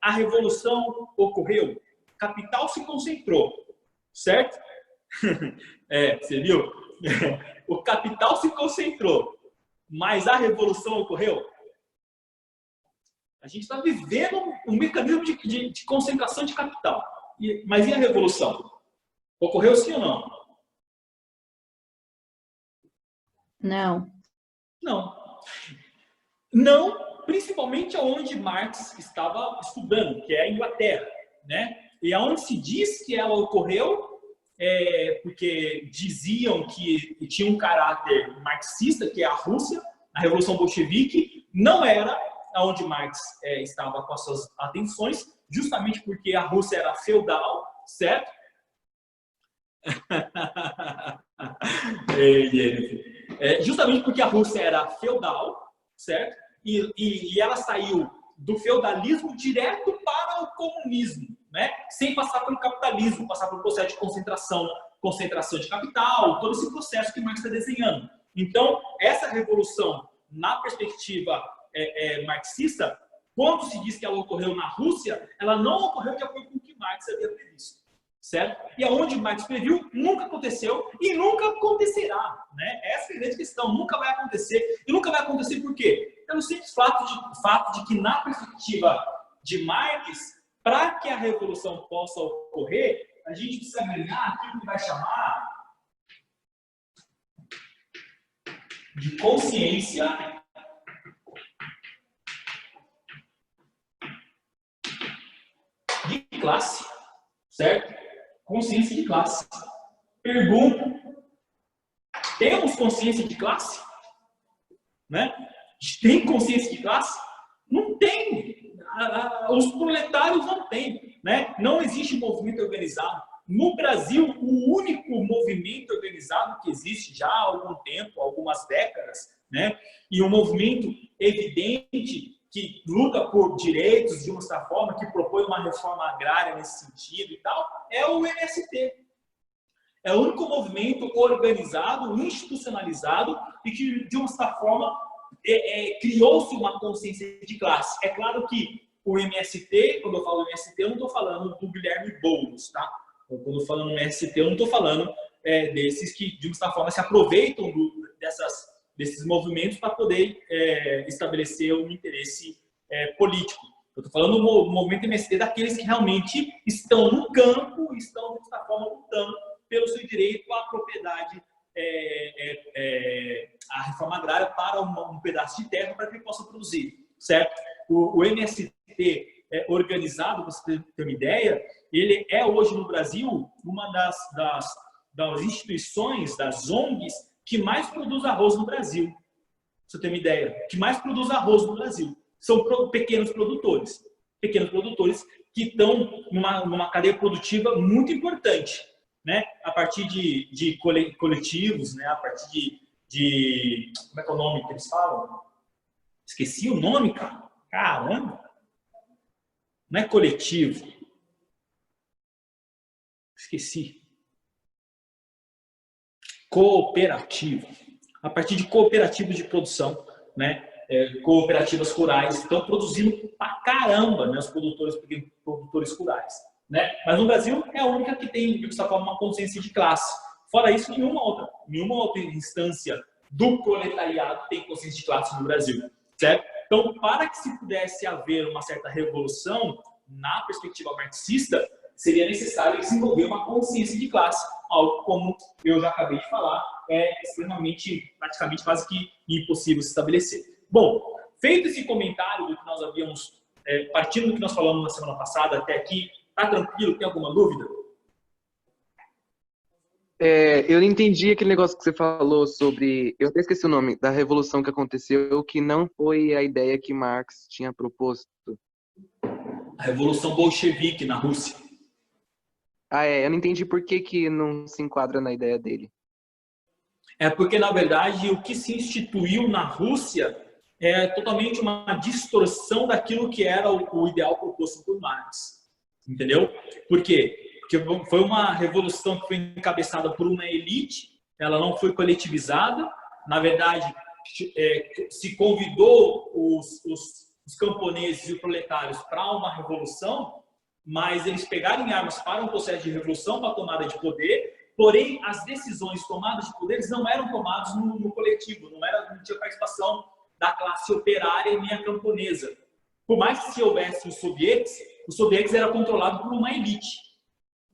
a revolução ocorreu? Capital se concentrou, certo? Você viu? O capital se concentrou, mas a revolução ocorreu? A gente está vivendo um mecanismo de concentração de capital. Mas e a revolução? Ocorreu sim ou não? Não. Não, principalmente onde Marx estava estudando, que é a Inglaterra, né? E aonde se diz que ela ocorreu, porque diziam que tinha um caráter marxista, que é a Rússia, a Revolução Bolchevique, não era onde Marx estava com as suas atenções, justamente porque a Rússia era feudal, certo? Justamente porque a Rússia era feudal, certo? E ela saiu do feudalismo direto para o comunismo, né? Sem passar pelo capitalismo, passar pelo processo de concentração de capital, todo esse processo que Marx está desenhando. Então, essa revolução, na perspectiva marxista, quando se diz que ela ocorreu na Rússia, ela não ocorreu de acordo com o que Marx havia previsto, certo? E aonde Marx previu, nunca aconteceu e nunca acontecerá, né? Essa é a grande questão, nunca vai acontecer. E nunca vai acontecer por quê? Pelo simples fato de que, na perspectiva de Marx, para que a revolução possa ocorrer, a gente precisa ganhar aquilo que vai chamar de consciência de classe, certo? Consciência de classe. Pergunta: temos consciência de classe? Né? Tem consciência de classe? Não tem. Os proletários não têm, né? Não existe movimento organizado. No Brasil, o único movimento organizado que existe já há algum tempo, algumas décadas, né? E um movimento evidente que luta por direitos de uma certa forma, que propõe uma reforma agrária nesse sentido e tal, é o MST. É o único movimento organizado, institucionalizado e que, de uma certa forma, criou-se uma consciência de classe. É claro que o MST, quando eu falo MST, eu não estou falando do Guilherme Boulos, tá? Quando eu falo no MST, eu não estou falando desses que, de uma certa forma, se aproveitam desses movimentos para poder estabelecer um interesse político. Eu estou falando do movimento MST daqueles que realmente estão no campo, estão, de certa forma, lutando pelo seu direito à propriedade, à reforma agrária para um pedaço de terra para que ele possa produzir, certo? O MST organizado, para você ter uma ideia, ele é hoje no Brasil uma das instituições, das ONGs, que mais produz arroz no Brasil. Pra você ter uma ideia, que mais produz arroz no Brasil. São pequenos produtores que estão numa cadeia produtiva muito importante, né? A partir de coletivos, né? A partir de como é que é o nome que eles falam? Esqueci o nome, cara. Caramba! Não é coletivo. Esqueci. Cooperativo. A partir de cooperativos de produção, né? Cooperativas rurais estão produzindo pra caramba, né? Os produtores rurais, né? Mas no Brasil é a única que tem, de certa forma, uma consciência de classe. Fora isso, nenhuma outra instância do proletariado tem consciência de classe no Brasil, certo? Então, para que se pudesse haver uma certa revolução na perspectiva marxista, seria necessário desenvolver uma consciência de classe, algo como eu já acabei de falar, é extremamente, praticamente quase que impossível se estabelecer. Bom, feito esse comentário do que nós havíamos, partindo do que nós falamos na semana passada até aqui, tá tranquilo? Tem alguma dúvida? Eu não entendi aquele negócio que você falou sobre... Eu até esqueci o nome, da revolução que aconteceu, que não foi a ideia que Marx tinha proposto. A Revolução Bolchevique na Rússia. Eu não entendi por que não se enquadra na ideia dele. É porque, na verdade, o que se instituiu na Rússia é totalmente uma distorção daquilo que era o ideal proposto por Marx. Entendeu? Por quê? Porque foi uma revolução que foi encabeçada por uma elite, ela não foi coletivizada. Na verdade, se convidou os camponeses e os proletários para uma revolução, mas eles pegaram em armas para um processo de revolução, para a tomada de poder, porém, as decisões tomadas de poderes não eram tomadas no coletivo, não tinha participação da classe operária e nem a camponesa. Por mais que se houvesse os soviéticos eram controlados por uma elite.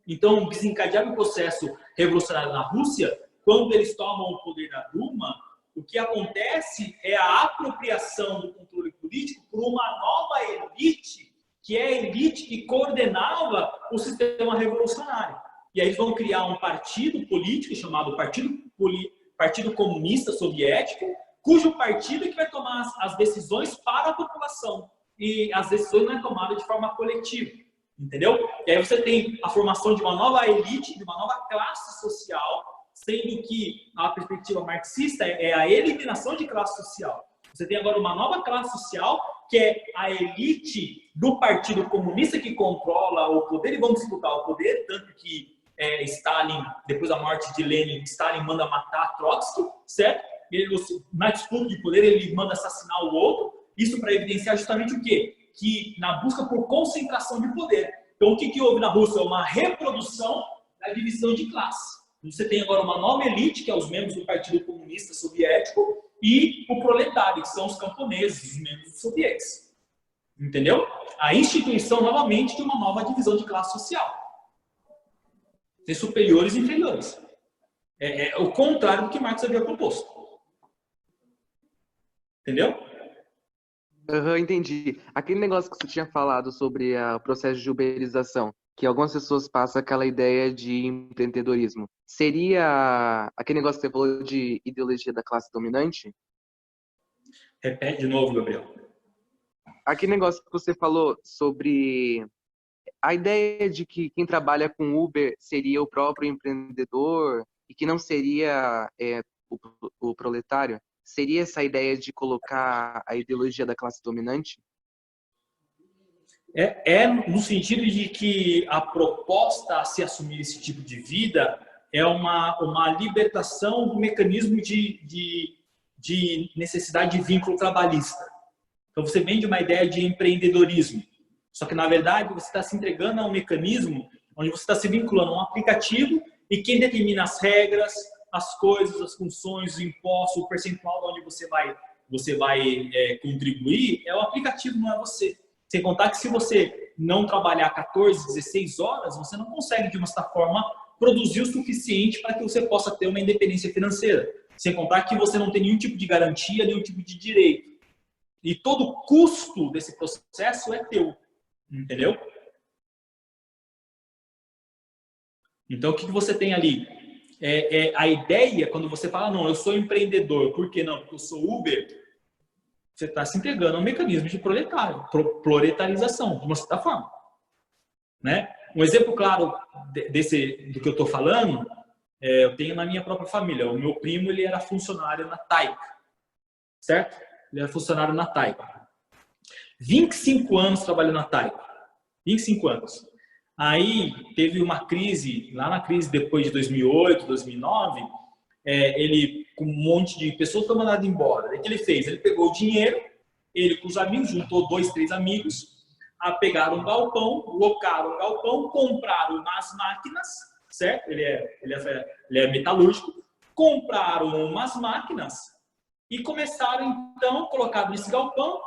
Então, desencadeava o processo revolucionário na Rússia, quando eles tomam o poder da Duma, o que acontece é a apropriação do controle político por uma nova elite, que é a elite que coordenava o sistema revolucionário. E aí eles vão criar um partido político chamado Partido Comunista Soviético, cujo partido é que vai tomar as decisões para a população. E as decisões não é tomada de forma coletiva. Entendeu? E aí você tem a formação de uma nova elite, de uma nova classe social, sendo que a perspectiva marxista é a eliminação de classe social. Você tem agora uma nova classe social, que é a elite do Partido Comunista que controla o poder e vão disputar o poder, tanto que Stalin, depois da morte de Lenin, Stalin manda matar Trotsky, certo? Na disputa de poder ele manda assassinar o outro, isso para evidenciar justamente o quê? Que na busca por concentração de poder. Então, o que houve na Rússia? Uma reprodução da divisão de classe. Você tem agora uma nova elite, que é os membros do Partido Comunista Soviético, e o proletário, que são os camponeses, os membros dos soviéticos. Entendeu? A instituição, novamente, de uma nova divisão de classe social. Tem superiores e inferiores. É o contrário do que Marx havia proposto. Entendeu? Entendi. Aquele negócio que você tinha falado sobre o processo de uberização, que algumas pessoas passam aquela ideia de empreendedorismo. Seria aquele negócio que você falou de ideologia da classe dominante? Repete de novo, Gabriel. Aquele negócio que você falou sobre a ideia de que quem trabalha com Uber seria o próprio empreendedor e que não seria o proletário. Seria essa ideia de colocar a ideologia da classe dominante? No sentido de que a proposta a se assumir esse tipo de vida é uma libertação do mecanismo de necessidade de vínculo trabalhista. Então, você vem de uma ideia de empreendedorismo. Só que, na verdade, você está se entregando a um mecanismo onde você está se vinculando a um aplicativo E quem determina as regras, as coisas, as funções, o imposto, o percentual de onde você vai contribuir é o aplicativo, não é você. Sem contar que se você não trabalhar 14, 16 horas, você não consegue, de uma certa forma, produzir o suficiente para que você possa ter uma independência financeira. Sem contar que você não tem nenhum tipo de garantia, nenhum tipo de direito. E todo o custo desse processo é teu. Entendeu? Então, o que você tem ali? A ideia, quando você fala, não, eu sou empreendedor, por que não? Porque eu sou Uber, você está se entregando a um mecanismo de proletarização, de uma certa forma. Né? Um exemplo claro do que eu estou falando, eu tenho na minha própria família. O meu primo, ele era funcionário na Taika, certo? Ele era funcionário na Taika. 25 anos trabalhando na Taika. 25 anos. Aí teve uma crise, lá na crise depois de 2008, 2009, ele, com um monte de pessoas, foi mandado embora. O que ele fez? Ele pegou o dinheiro, ele com os amigos, juntou 2, 3 amigos, pegaram um galpão, locaram um galpão, compraram umas máquinas, certo? Ele é metalúrgico, compraram umas máquinas e começaram, então, colocar nesse galpão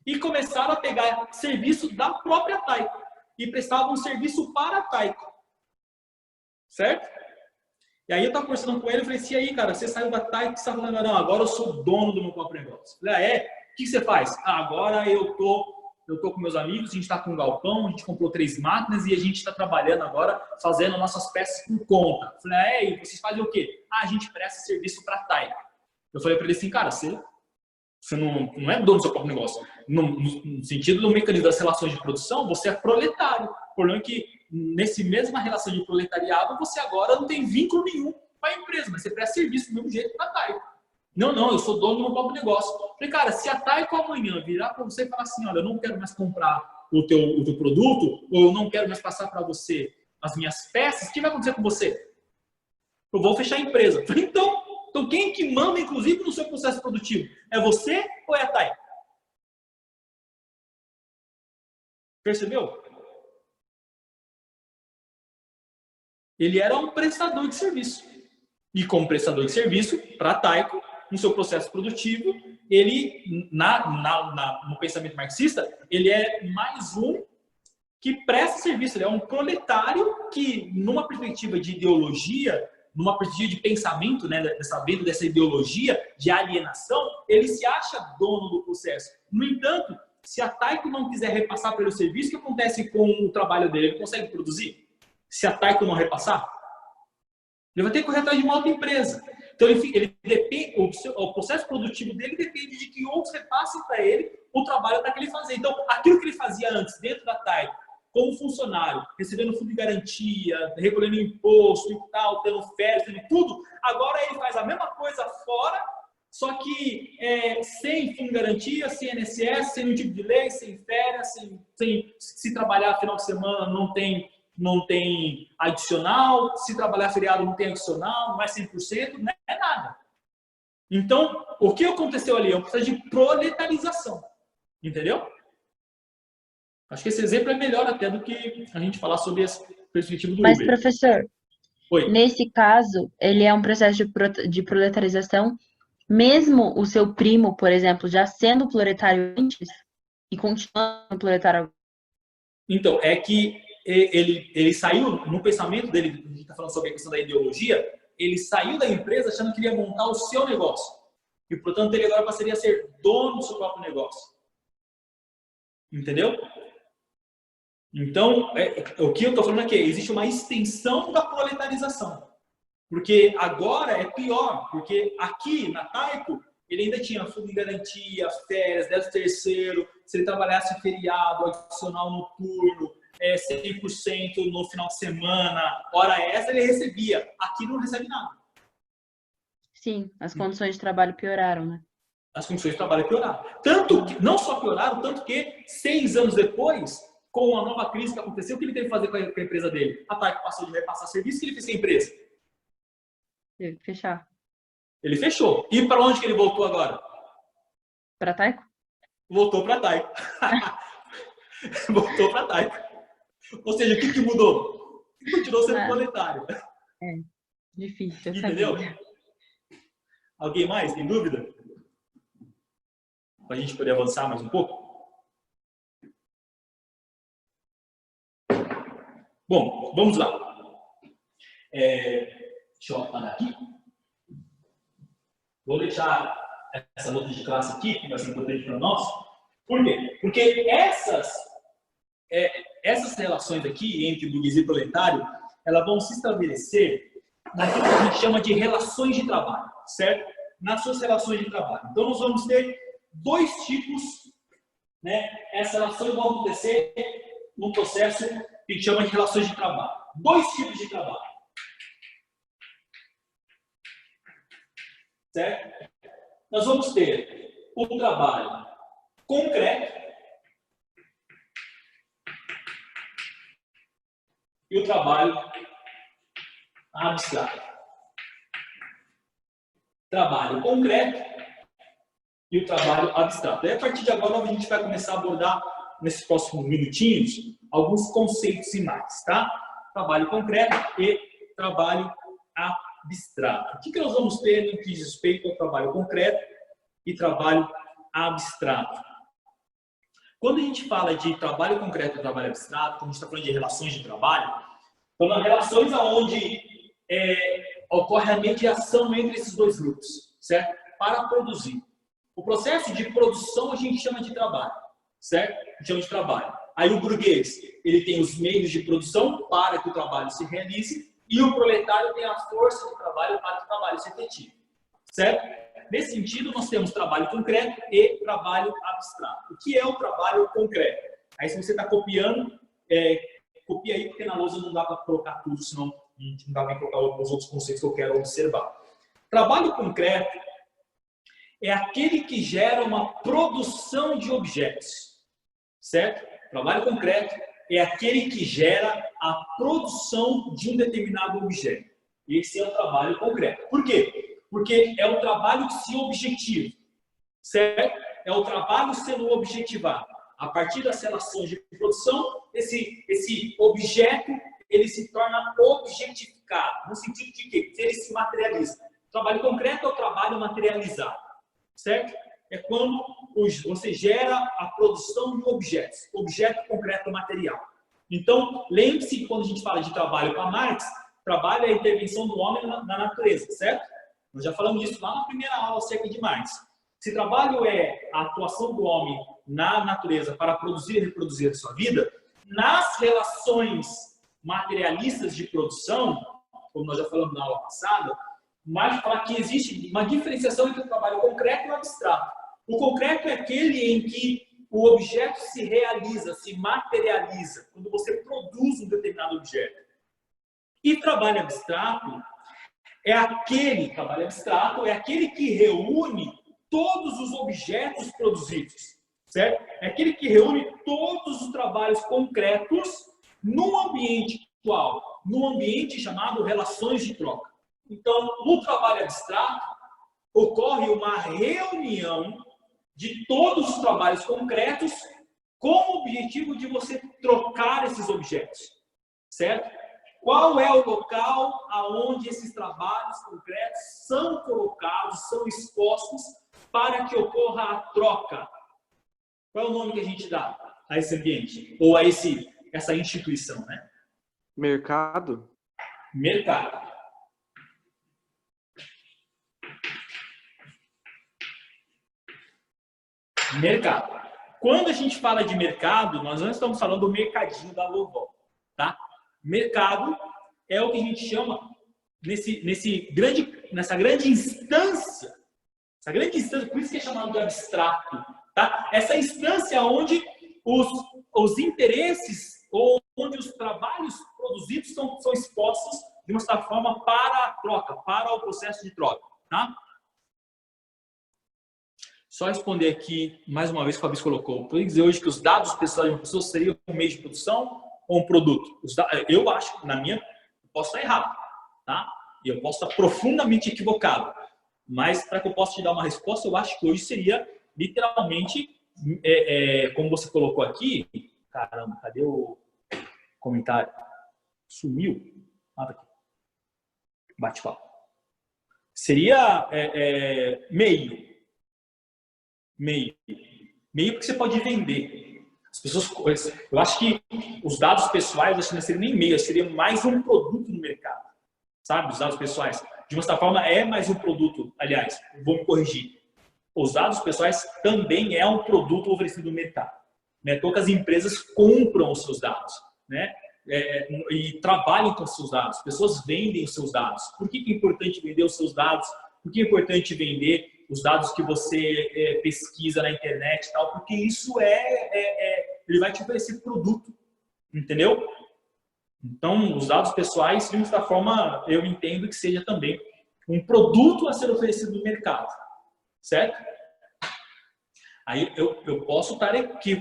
e começaram a pegar serviço da própria Taika. E prestavam um serviço para a Taika. Certo? E aí eu estava conversando com ele e falei assim, e aí, cara, você saiu da Taika e você está falando, não, agora eu sou dono do meu próprio negócio. Eu falei, o que você faz? Agora eu tô com meus amigos, a gente está com um galpão, a gente comprou 3 máquinas e a gente está trabalhando agora, fazendo nossas peças por conta. Eu falei, e vocês fazem o quê? A gente presta serviço para a Taika. Eu falei para ele assim, cara, você não é dono do seu próprio negócio. No sentido do mecanismo das relações de produção, você é proletário. O problema é que, nessa mesma relação de proletariado, você agora não tem vínculo nenhum com a empresa, mas você presta serviço do mesmo jeito para a Taika. Não, eu sou dono do meu próprio negócio. Eu falei, cara, se a Taika amanhã virar para você e falar assim, olha, eu não quero mais comprar o teu produto, ou eu não quero mais passar para você as minhas peças, o que vai acontecer com você? Eu vou fechar a empresa. Eu falei, então quem que manda, inclusive, no seu processo produtivo? É você ou é a Taika? Percebeu? Ele era um prestador de serviço. E como prestador de serviço, para a Taika, no seu processo produtivo, ele, no pensamento marxista, ele é mais um que presta serviço. Ele é um proletário que, numa perspectiva de ideologia, numa perspectiva de pensamento, né, dessa ideologia de alienação, ele se acha dono do processo. No entanto, se a Taika não quiser repassar pelo serviço, o que acontece com o trabalho dele? Ele consegue produzir? Se a Taika não repassar? Ele vai ter que correr atrás de uma outra empresa. Então, ele depende, o processo produtivo dele depende de que outros repassem para ele o trabalho para que ele fazer. Então, aquilo que ele fazia antes, dentro da Taika, como funcionário, recebendo fundo de garantia, recolhendo imposto e tal, tendo férias, tendo tudo, agora ele faz a mesma coisa fora, só que sem fundo de garantia, sem INSS, sem nenhum tipo de lei, sem férias, se trabalhar final de semana não tem adicional, se trabalhar feriado não tem adicional, não é 100%, não é nada. Então, o que aconteceu ali? É um processo de proletarização. Entendeu? Acho que esse exemplo é melhor até do que a gente falar sobre essa perspectiva do Mas, Uber. professor, Oi. nesse caso, ele é um processo de proletarização, mesmo o seu primo, por exemplo, já sendo proletário antes e continuando proletário. Então, é que ele saiu, no pensamento dele, a gente está falando sobre a questão da ideologia, ele saiu da empresa achando que iria montar o seu negócio. E, portanto, ele agora passaria a ser dono do seu próprio negócio. Entendeu? Então, o que eu estou falando aqui é existe uma extensão da proletarização. Porque agora é pior, porque aqui na Taika, ele ainda tinha fundo de garantia, férias, 13º, se ele trabalhasse feriado, adicional noturno, 100% no final de semana, hora extra, ele recebia. Aqui não recebe nada. Sim, as condições de trabalho pioraram, né? As condições de trabalho pioraram. Tanto que, não só pioraram, tanto que 6 anos depois, com a nova crise que aconteceu, o que ele teve que fazer com a empresa dele? A Taika passou de repassar serviço, o que ele fez com a empresa? Teve que fechar. Ele fechou. E para onde que ele voltou agora? Para Taika? Voltou para a Taika. Voltou para a Taika. Ou seja, o que mudou? Continuou sendo proletário. Difícil essa Entendeu? vida. Alguém mais? Tem dúvida? Para a gente poder avançar mais um pouco? Bom, vamos lá. Deixa eu apagar aqui. Vou deixar essa nota de classe aqui, que vai ser importante para nós. Por quê? Porque essas relações aqui entre burguesia e proletário, elas vão se estabelecer naquilo que a gente chama de relações de trabalho, certo? Nas suas relações de trabalho. Então, nós vamos ter dois tipos, né? Essas relações vão acontecer no processo que a gente chama de relações de trabalho. Dois tipos de trabalho. Certo? Nós vamos ter o trabalho concreto e o trabalho abstrato. Trabalho concreto e o trabalho abstrato. E a partir de agora, a gente vai começar a abordar, nesses próximos minutinhos, alguns conceitos e mais, tá? Trabalho concreto e trabalho abstrato. O que nós vamos ter no que diz respeito ao trabalho concreto e trabalho abstrato? Quando a gente fala de trabalho concreto e trabalho abstrato, quando a gente está falando de relações de trabalho, são relações onde ocorre a mediação entre esses dois grupos, certo? Para produzir. O processo de produção a gente chama de trabalho, certo? A gente chama de trabalho. Aí o burguês, ele tem os meios de produção para que o trabalho se realize e o proletário tem a força de trabalho para que o trabalho se efetive, certo? Nesse sentido, nós temos trabalho concreto e trabalho abstrato. O que é o trabalho concreto? Aí se você está copiando, copia aí, porque na lousa não dá para colocar tudo, senão a gente não dá para colocar os outros conceitos que eu quero observar. Trabalho concreto é aquele que gera uma produção de objetos, certo? Trabalho concreto é aquele que gera a produção de um determinado objeto. Esse é o trabalho concreto. Por quê? Porque é o trabalho que se objetiva, certo? É o trabalho sendo objetivado. A partir das relações de produção, esse objeto ele se torna objetificado, no sentido de que ele se materializa. O trabalho concreto é o trabalho materializado, certo? É quando você gera a produção de objetos, objeto concreto material. Então, lembre-se que quando a gente fala de trabalho para Marx, trabalho é a intervenção do homem na natureza, certo? Nós já falamos disso lá na primeira aula acerca de Marx. Se trabalho é a atuação do homem na natureza para produzir e reproduzir a sua vida, nas relações materialistas de produção, como nós já falamos na aula passada, mas falar que existe uma diferenciação entre o trabalho concreto e o abstrato. O concreto é aquele em que o objeto se realiza, se materializa, quando você produz um determinado objeto. E trabalho abstrato é aquele que reúne todos os objetos produzidos, certo? É aquele que reúne todos os trabalhos concretos num ambiente atual, num ambiente chamado relações de troca. Então, no trabalho abstrato, ocorre uma reunião de todos os trabalhos concretos com o objetivo de você trocar esses objetos, certo? Qual é o local aonde esses trabalhos concretos são colocados, são expostos para que ocorra a troca? Qual é o nome que a gente dá a esse ambiente? Ou a essa instituição, né? Mercado? Mercado. Mercado. Quando a gente fala de mercado, nós não estamos falando do mercadinho da vovó, tá? Mercado é o que a gente chama nessa grande instância, por isso que é chamado de abstrato, tá? Essa instância onde os interesses ou onde os trabalhos produzidos são expostos de uma certa forma para a troca, para o processo de troca, tá? Só responder aqui, mais uma vez, que o Fabrício colocou. Pode dizer hoje que os dados pessoais de uma pessoa seriam um meio de produção ou um produto? Eu acho, posso estar errado, tá? E eu posso estar profundamente equivocado. Mas, para que eu possa te dar uma resposta, eu acho que hoje seria, literalmente, como você colocou aqui. Caramba, cadê o comentário? Sumiu? Ah, tá aqui. bate-papo. Seria meio. Meio porque você pode vender. As pessoas, eu acho que os dados pessoais acho que não seria nem meio, seria mais um produto no mercado. Sabe? Os dados pessoais. De uma certa forma, é mais um produto. Aliás, vou me corrigir. Os dados pessoais também é um produto oferecido no mercado. Né? Poucas empresas compram os seus dados, né? E trabalham com os seus dados. Pessoas vendem os seus dados. Por que é importante vender os seus dados? Por que é importante vender os dados que você pesquisa na internet e tal? Porque isso ele vai te oferecer produto, entendeu? Então, os dados pessoais, de certa forma, eu entendo que seja também um produto a ser oferecido no mercado, certo? Aí eu posso estar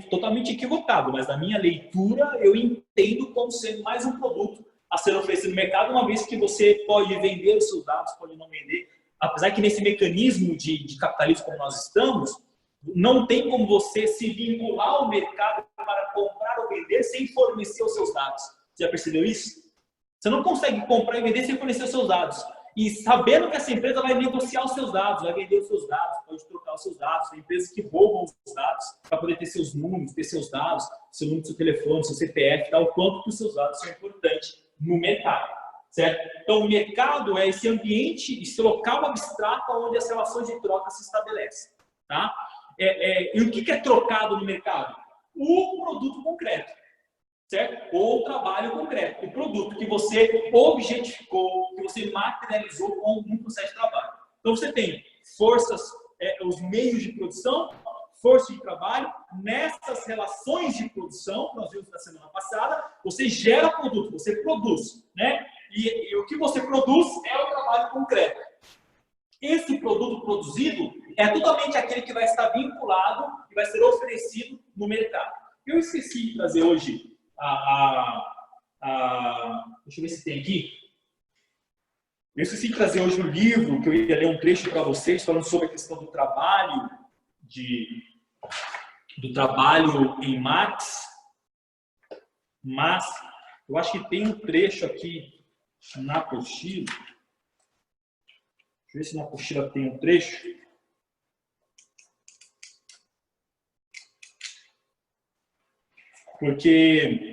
totalmente equivocado, mas na minha leitura eu entendo como sendo mais um produto a ser oferecido no mercado, uma vez que você pode vender os seus dados, pode não vender. Apesar que nesse mecanismo de capitalismo como nós estamos, não tem como você se vincular ao mercado para comprar ou vender sem fornecer os seus dados. Você já percebeu isso? Você não consegue comprar e vender sem fornecer os seus dados. E sabendo que essa empresa vai negociar os seus dados, vai vender os seus dados, pode trocar os seus dados. Tem empresas que roubam os dados para poder ter seus números, ter seus dados, seu número do seu telefone, seu CPF, tal, o quanto que os seus dados são importantes no mercado. Certo? Então, o mercado é esse ambiente, esse local abstrato onde as relações de troca se estabelecem. Tá? E o que é trocado no mercado? O produto concreto. Certo? Ou o trabalho concreto. O produto que você objetificou, que você materializou com um processo de trabalho. Então, você tem forças, os meios de produção, força de trabalho. Nessas relações de produção, que nós vimos na semana passada, você gera produto, você produz. Né? E o que você produz é o trabalho concreto. Esse produto produzido é totalmente aquele que vai estar vinculado e vai ser oferecido no mercado. Eu esqueci de trazer hoje deixa eu ver se tem aqui. Eu esqueci de trazer hoje o livro, que eu ia ler um trecho para vocês, falando sobre a questão do trabalho, do trabalho em Marx. Mas eu acho que tem um trecho aqui na apostila. Deixa eu ver se na apostila tem um trecho. Porque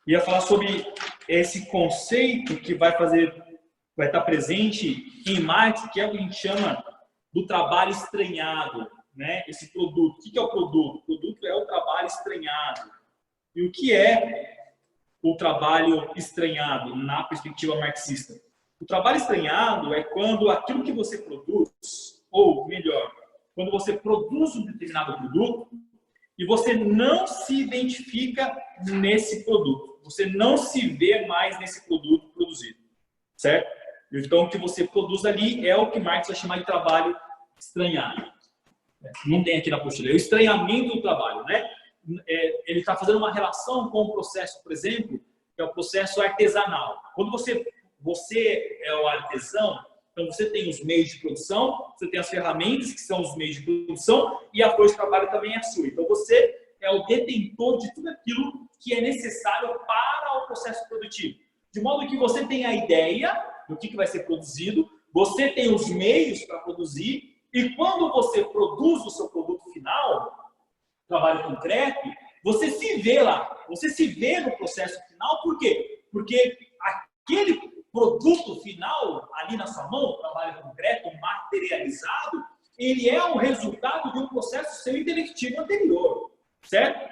ia falar sobre esse conceito que vai estar presente em Marx, que é o que a gente chama do trabalho estranhado, né? Esse produto. O que é o produto? O produto é o trabalho estranhado. E o que é o trabalho estranhado na perspectiva marxista? O trabalho estranhado é quando aquilo que você produz, ou melhor, quando você produz um determinado produto e você não se identifica nesse produto. Você não se vê mais nesse produto produzido, certo? Então, o que você produz ali é o que Marx vai chamar de trabalho estranhado. Não tem aqui na apostila. É o estranhamento do trabalho, né? Ele está fazendo uma relação com o processo, por exemplo, que é o processo artesanal. Quando você é o artesão, então você tem os meios de produção, você tem as ferramentas, que são os meios de produção, e a força de trabalho também é sua. Então você é o detentor de tudo aquilo que é necessário para o processo produtivo. De modo que você tem a ideia do que vai ser produzido, você tem os meios para produzir, e quando você produz o seu produto final, trabalho concreto, você se vê lá, você se vê no processo final. Por quê? Porque aquele produto final ali na sua mão, trabalho concreto, materializado, ele é o resultado de um processo seu intelectivo anterior, certo?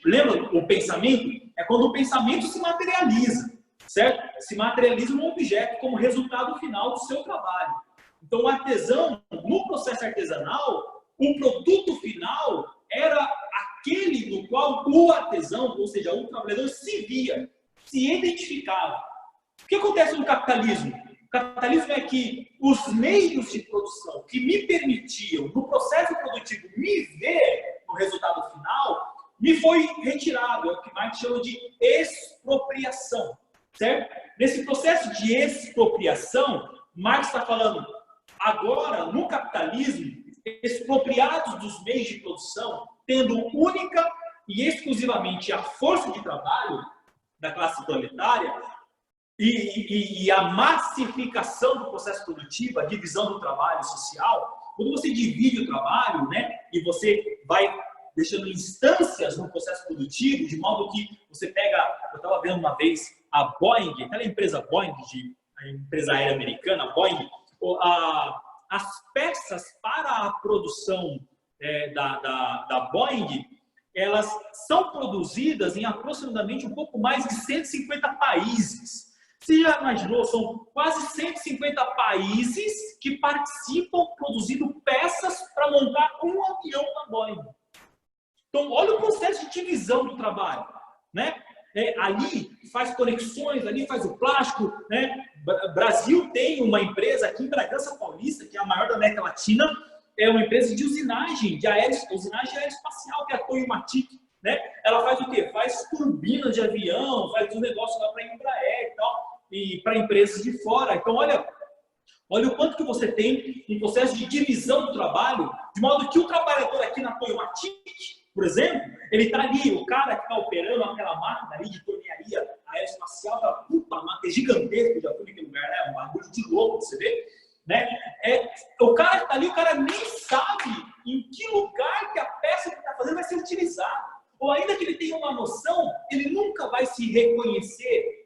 Lembra o pensamento? É quando o pensamento se materializa, certo? Se materializa num objeto como resultado final do seu trabalho. Então, o artesão, no processo artesanal, o produto final era aquele no qual o artesão, ou seja, o trabalhador, se via, se identificava. O que acontece no capitalismo? O capitalismo é que os meios de produção que me permitiam, no processo produtivo, me ver no resultado final, me foi retirado. É o que Marx chama de expropriação, certo? Nesse processo de expropriação, Marx está falando, agora, no capitalismo, expropriados dos meios de produção, tendo única e exclusivamente a força de trabalho da classe proletária, e a massificação do processo produtivo, a divisão do trabalho social, quando você divide o trabalho, né, e você vai deixando instâncias no processo produtivo, de modo que você pega, eu estava vendo uma vez a Boeing, aquela empresa Boeing, a empresa aérea americana, Boeing, as peças para a produção da Boeing, elas são produzidas em aproximadamente um pouco mais de 150 países. Você já imaginou? São quase 150 países que participam produzindo peças para montar um avião da Boeing. Então, olha o processo de divisão do trabalho, né? Ali faz conexões, ali faz o plástico, né? Brasil tem uma empresa aqui em Bragança Paulista, que é a maior da América Latina, é uma empresa de usinagem aeroespacial, que é a Toyomatic, né? Ela faz o quê? Faz turbinas de avião, faz um negócio lá para a Embraer e tal, e para empresas de fora. Então, olha o quanto que você tem um processo de divisão do trabalho, de modo que o trabalhador aqui na Toyomatic, por exemplo, ele está ali, o cara que está operando aquela máquina ali de tornearia aeroespacial, aquela puta máquina gigantesca, já fui naquele lugar, né? Um bagulho de louco, você vê? Né? O cara que está ali, o cara nem sabe em que lugar que a peça que está fazendo vai ser utilizada. Ou ainda que ele tenha uma noção, ele nunca vai se reconhecer,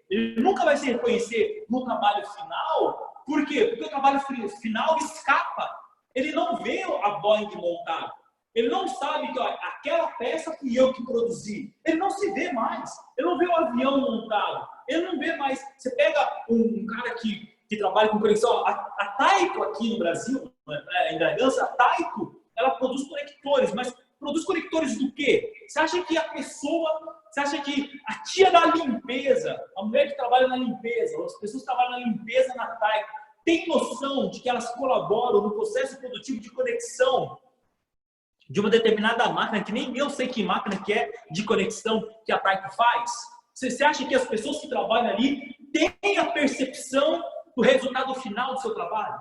no trabalho final. Por quê? Porque o trabalho final escapa. Ele não vê a Boeing montada. Ele não sabe que aquela peça fui eu que produzi. Ele não se vê mais. Ele não vê o avião montado. Ele não vê mais. Você pega um cara que trabalha com conexão. A Taiko aqui no Brasil, em Bragança, a Taiko, ela produz conectores. Mas produz conectores do quê? Você acha que você acha que a tia da limpeza, a mulher que trabalha na limpeza, as pessoas que trabalham na limpeza na Taiko, tem noção de que elas colaboram no processo produtivo de conexão de uma determinada máquina, que nem eu sei que máquina que é de conexão que a Taiko faz? Você acha que as pessoas que trabalham ali têm a percepção do resultado final do seu trabalho?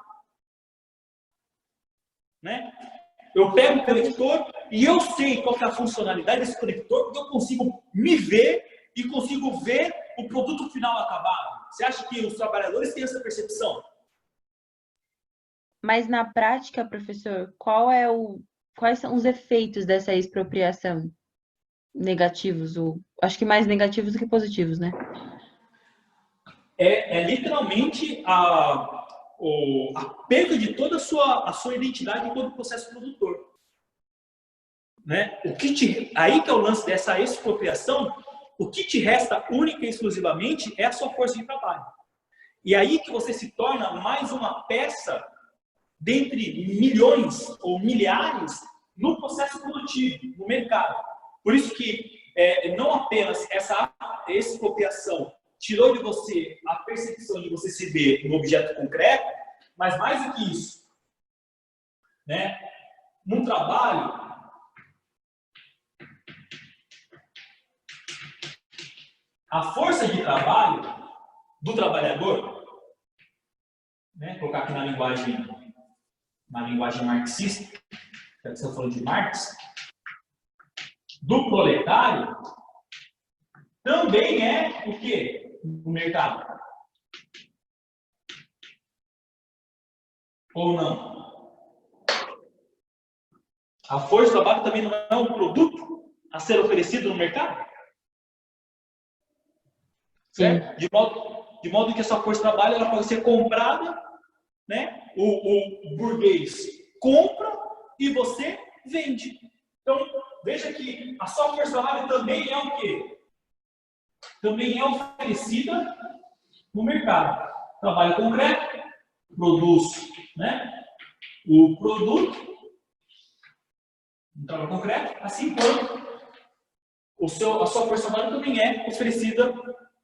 Né? Eu pego o conector e eu sei qual que é a funcionalidade desse conector, porque eu consigo me ver e consigo ver o produto final acabado. Você acha que os trabalhadores têm essa percepção? Mas na prática, professor, quais são os efeitos dessa expropriação? Negativos, acho que mais negativos do que positivos, né? Literalmente a perda de toda a sua identidade em todo o processo produtor. Né? Aí que é o lance dessa expropriação, o que te resta única e exclusivamente é a sua força de trabalho. E aí que você se torna mais uma peça dentre milhões ou milhares no processo produtivo, no mercado. Por isso que não apenas essa expropriação tirou de você a percepção de você se ver no objeto concreto, mas mais do que isso, né? Num trabalho, a força de trabalho do trabalhador, né? Vou colocar aqui na linguagem marxista, já que você falou de Marx, do proletário, também é o quê? O mercado. Ou não? A força de trabalho também não é um produto a ser oferecido no mercado? Certo? De modo que essa força de trabalho ela pode ser comprada, né? O burguês compra e você vende. Então, veja que a sua força de trabalho também é o quê? Também é oferecida no mercado. Trabalho concreto, produz, né? O produto, um trabalho concreto, assim quanto a sua força de trabalho também é oferecida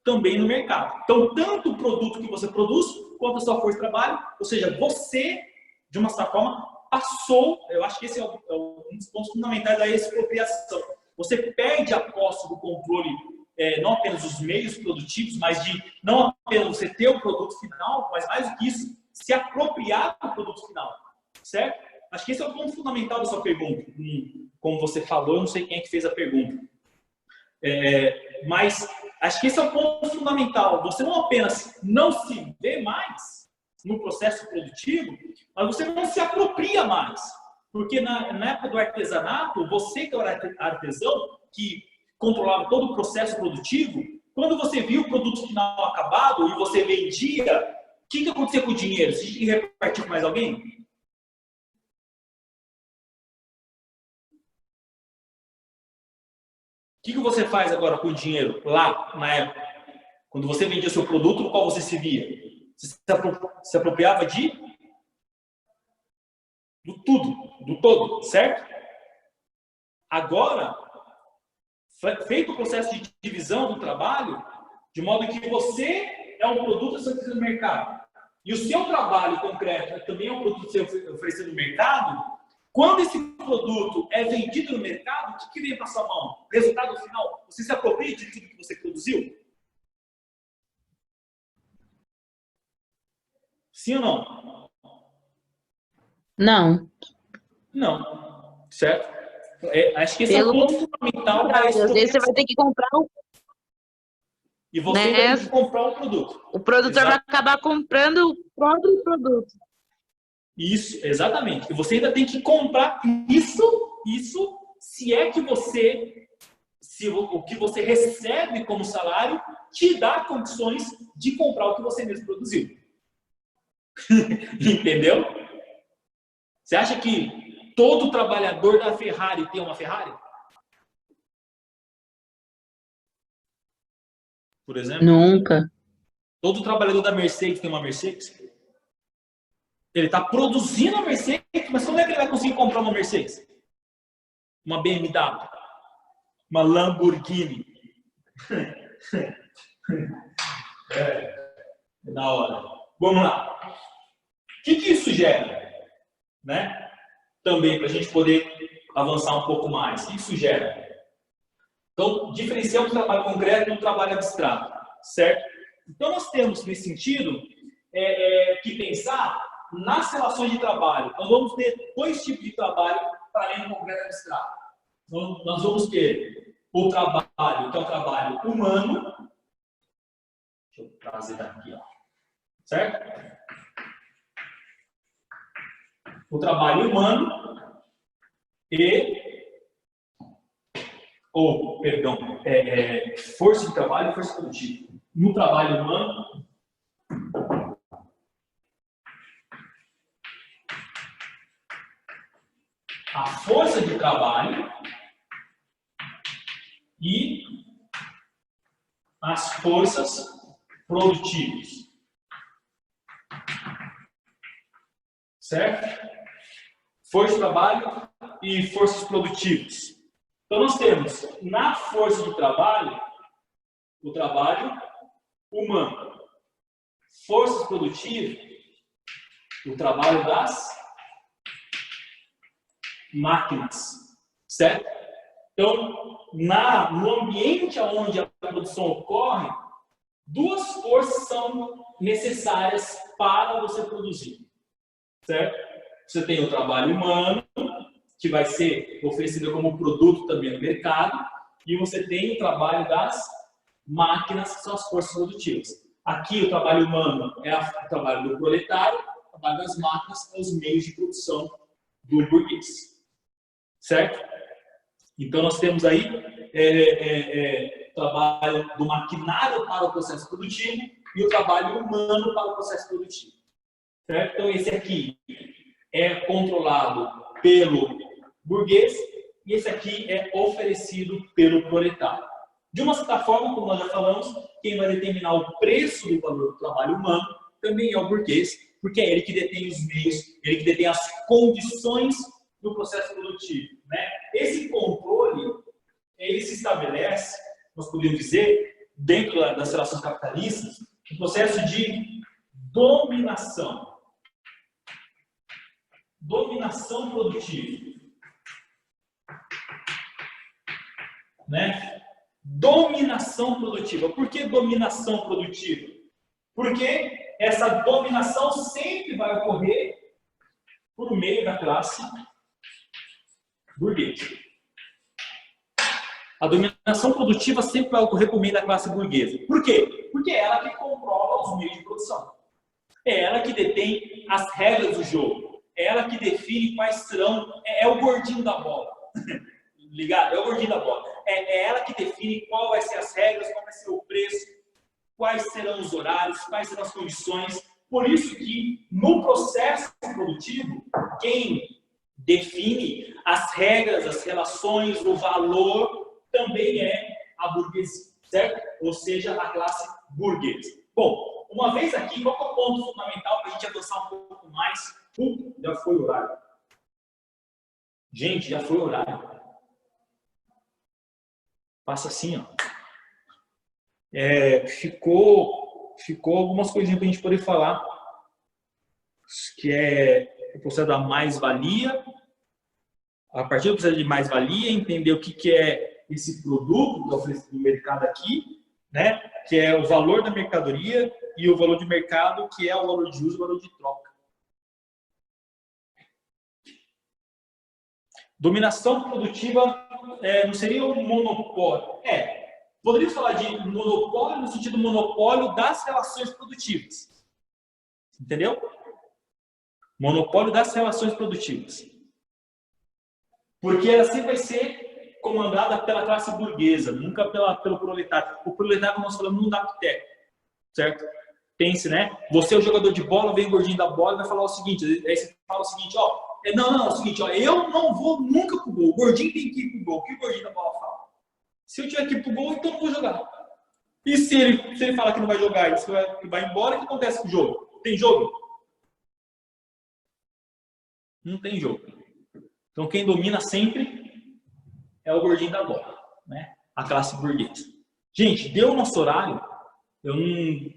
também no mercado. Então, tanto o produto que você produz, quanto a sua força de trabalho, ou seja, você, de uma certa forma, passou, eu acho que esse é um dos pontos fundamentais da expropriação. Você perde a posse do controle, não apenas dos meios produtivos, mas de não apenas você ter o produto final, mas mais do que isso, se apropriar do produto final, certo? Acho que esse é o ponto fundamental da sua pergunta. Como você falou, eu não sei quem é que fez a pergunta. Mas Acho que esse é o ponto fundamental. Você não apenas não se vê mais no processo produtivo, mas você não se apropria mais. Porque na época do artesanato, você que era artesão, que controlava todo o processo produtivo, quando você via o produto final acabado e você vendia, o que acontecia com o dinheiro? Você tinha que repartir com mais alguém? O que você faz agora com o dinheiro lá na época? Quando você vendia seu produto, no qual você se via? Você se apropriava do tudo, do todo, certo? Agora, feito o processo de divisão do trabalho, de modo que você é um produto a ser oferecido no mercado, e o seu trabalho concreto também é um produto a ser oferecido no mercado, quando esse produto é vendido no mercado, o que vem para sua mão? Resultado final, você se apropria de tudo que você produziu? Sim ou não? Não. Não. Certo? Acho que esse é o Pelo ponto fundamental da Às vezes você expropriação. vai ter que comprar E você ainda tem que comprar um produto. o produtor vai acabar comprando o próprio produto. Isso, exatamente. E você ainda tem que comprar isso se é que o que você recebe como salário te dá condições de comprar o que você mesmo produziu. Entendeu? Você acha que todo trabalhador da Ferrari tem uma Ferrari? Por exemplo? Nunca. Todo trabalhador da Mercedes tem uma Mercedes? Ele está produzindo a Mercedes, mas como é que ele vai conseguir comprar uma Mercedes? Uma BMW? Uma Lamborghini? É da hora. Vamos lá. O que isso gera? Né? Também, para a gente poder avançar um pouco mais. O que isso gera? Então, diferenciamos o trabalho concreto do trabalho abstrato, certo? Então, nós temos, nesse sentido, que pensar nas relações de trabalho. Nós vamos ter dois tipos de trabalho para além do concreto abstrato. Então, nós vamos ter o trabalho, que é o trabalho humano. Deixa eu trazer daqui, ó. Certo? O trabalho humano força de trabalho e força produtiva. No trabalho humano, a força de trabalho e as forças produtivas. Certo? Força de trabalho e forças produtivas. Então, nós temos na força de trabalho o trabalho humano. Forças produtivas, o trabalho das máquinas. Certo? Então, no ambiente onde a produção ocorre, duas forças são necessárias para você produzir. Certo? Você tem o trabalho humano, que vai ser oferecido como produto também no mercado, e você tem o trabalho das máquinas, que são as forças produtivas. Aqui, o trabalho humano é o trabalho do proletário, o trabalho das máquinas é os meios de produção do burguês. Certo? Então, nós temos aí o trabalho do maquinário para o processo produtivo e o trabalho humano para o processo produtivo. Certo? Então, esse aqui é controlado pelo burguês e esse aqui é oferecido pelo proletário. De uma certa forma, como nós já falamos, quem vai determinar o preço do valor do trabalho humano também é o burguês, porque é ele que detém os meios, ele que detém as condições do processo produtivo. Né? Esse controle, ele se estabelece, nós podemos dizer, dentro das relações capitalistas, um processo de dominação. Dominação produtiva. Né? Dominação produtiva. Por que dominação produtiva? Porque essa dominação sempre vai ocorrer por meio da classe burguesa. A dominação produtiva sempre vai ocorrer por meio da classe burguesa. Por quê? Porque é ela que controla os meios de produção. É ela que detém as regras do jogo. É ela que define quais serão... É o gordinho da bola. Ligado? É o gordinho da bola. É ela que define qual vai ser as regras, qual vai ser o preço, quais serão os horários, quais serão as condições. Por isso que, no processo produtivo, quem define as regras, as relações, o valor, também é a burguesia, certo? Ou seja, a classe burguesa. Bom, uma vez aqui, qual é o ponto fundamental para a gente avançar um pouco mais? Já foi o horário. Gente, já foi o horário. Passa assim, ó. Ficou algumas coisinhas para a gente poder falar, que é o processo da mais-valia. A partir do processo de mais-valia, entender o que é esse produto oferecido no mercado aqui, né? Que é o valor da mercadoria e o valor de mercado, que é o valor de uso e o valor de troca. Dominação produtiva não seria um monopólio. Poderíamos falar de monopólio no sentido monopólio das relações produtivas. Entendeu? Monopólio das relações produtivas. Porque ela sempre vai ser comandada pela classe burguesa, nunca pelo proletário. O proletário, como nós falamos, não dá piteco, certo? Pense, né? Você é o jogador de bola, vem o gordinho da bola e vai falar o seguinte, aí você fala o seguinte, ó, não, é o seguinte, ó, eu não vou nunca pro gol, o gordinho tem que ir pro gol. O que o gordinho da bola fala? Se eu tiver que ir pro gol, então eu não vou jogar. E se ele falar que não vai jogar, que vai embora, o que acontece com o jogo? Tem jogo? Não tem jogo. Então quem domina sempre é o gordinho da bola, né? A classe burguesa. Gente, deu o nosso horário.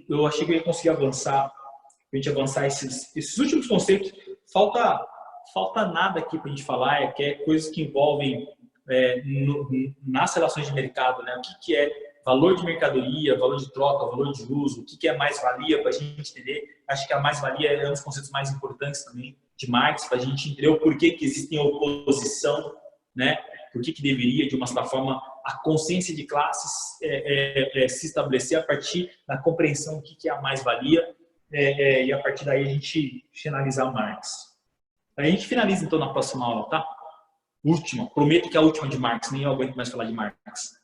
Eu achei que eu ia conseguir avançar, a gente avançar esses últimos conceitos. Falta nada aqui para a gente falar, que é coisas que envolvem nas relações de mercado, né? O que é valor de mercadoria, valor de troca, valor de uso, o que é mais-valia para a gente entender. Acho que a mais-valia é um dos conceitos mais importantes também de Marx, para a gente entender o porquê que existe oposição, né? Por que deveria, de uma certa forma, a consciência de classes se estabelecer a partir da compreensão do que é a mais-valia e a partir daí a gente finalizar Marx. A gente finaliza então na próxima aula, tá? Última. Prometo que é a última de Marx, nem eu aguento mais falar de Marx.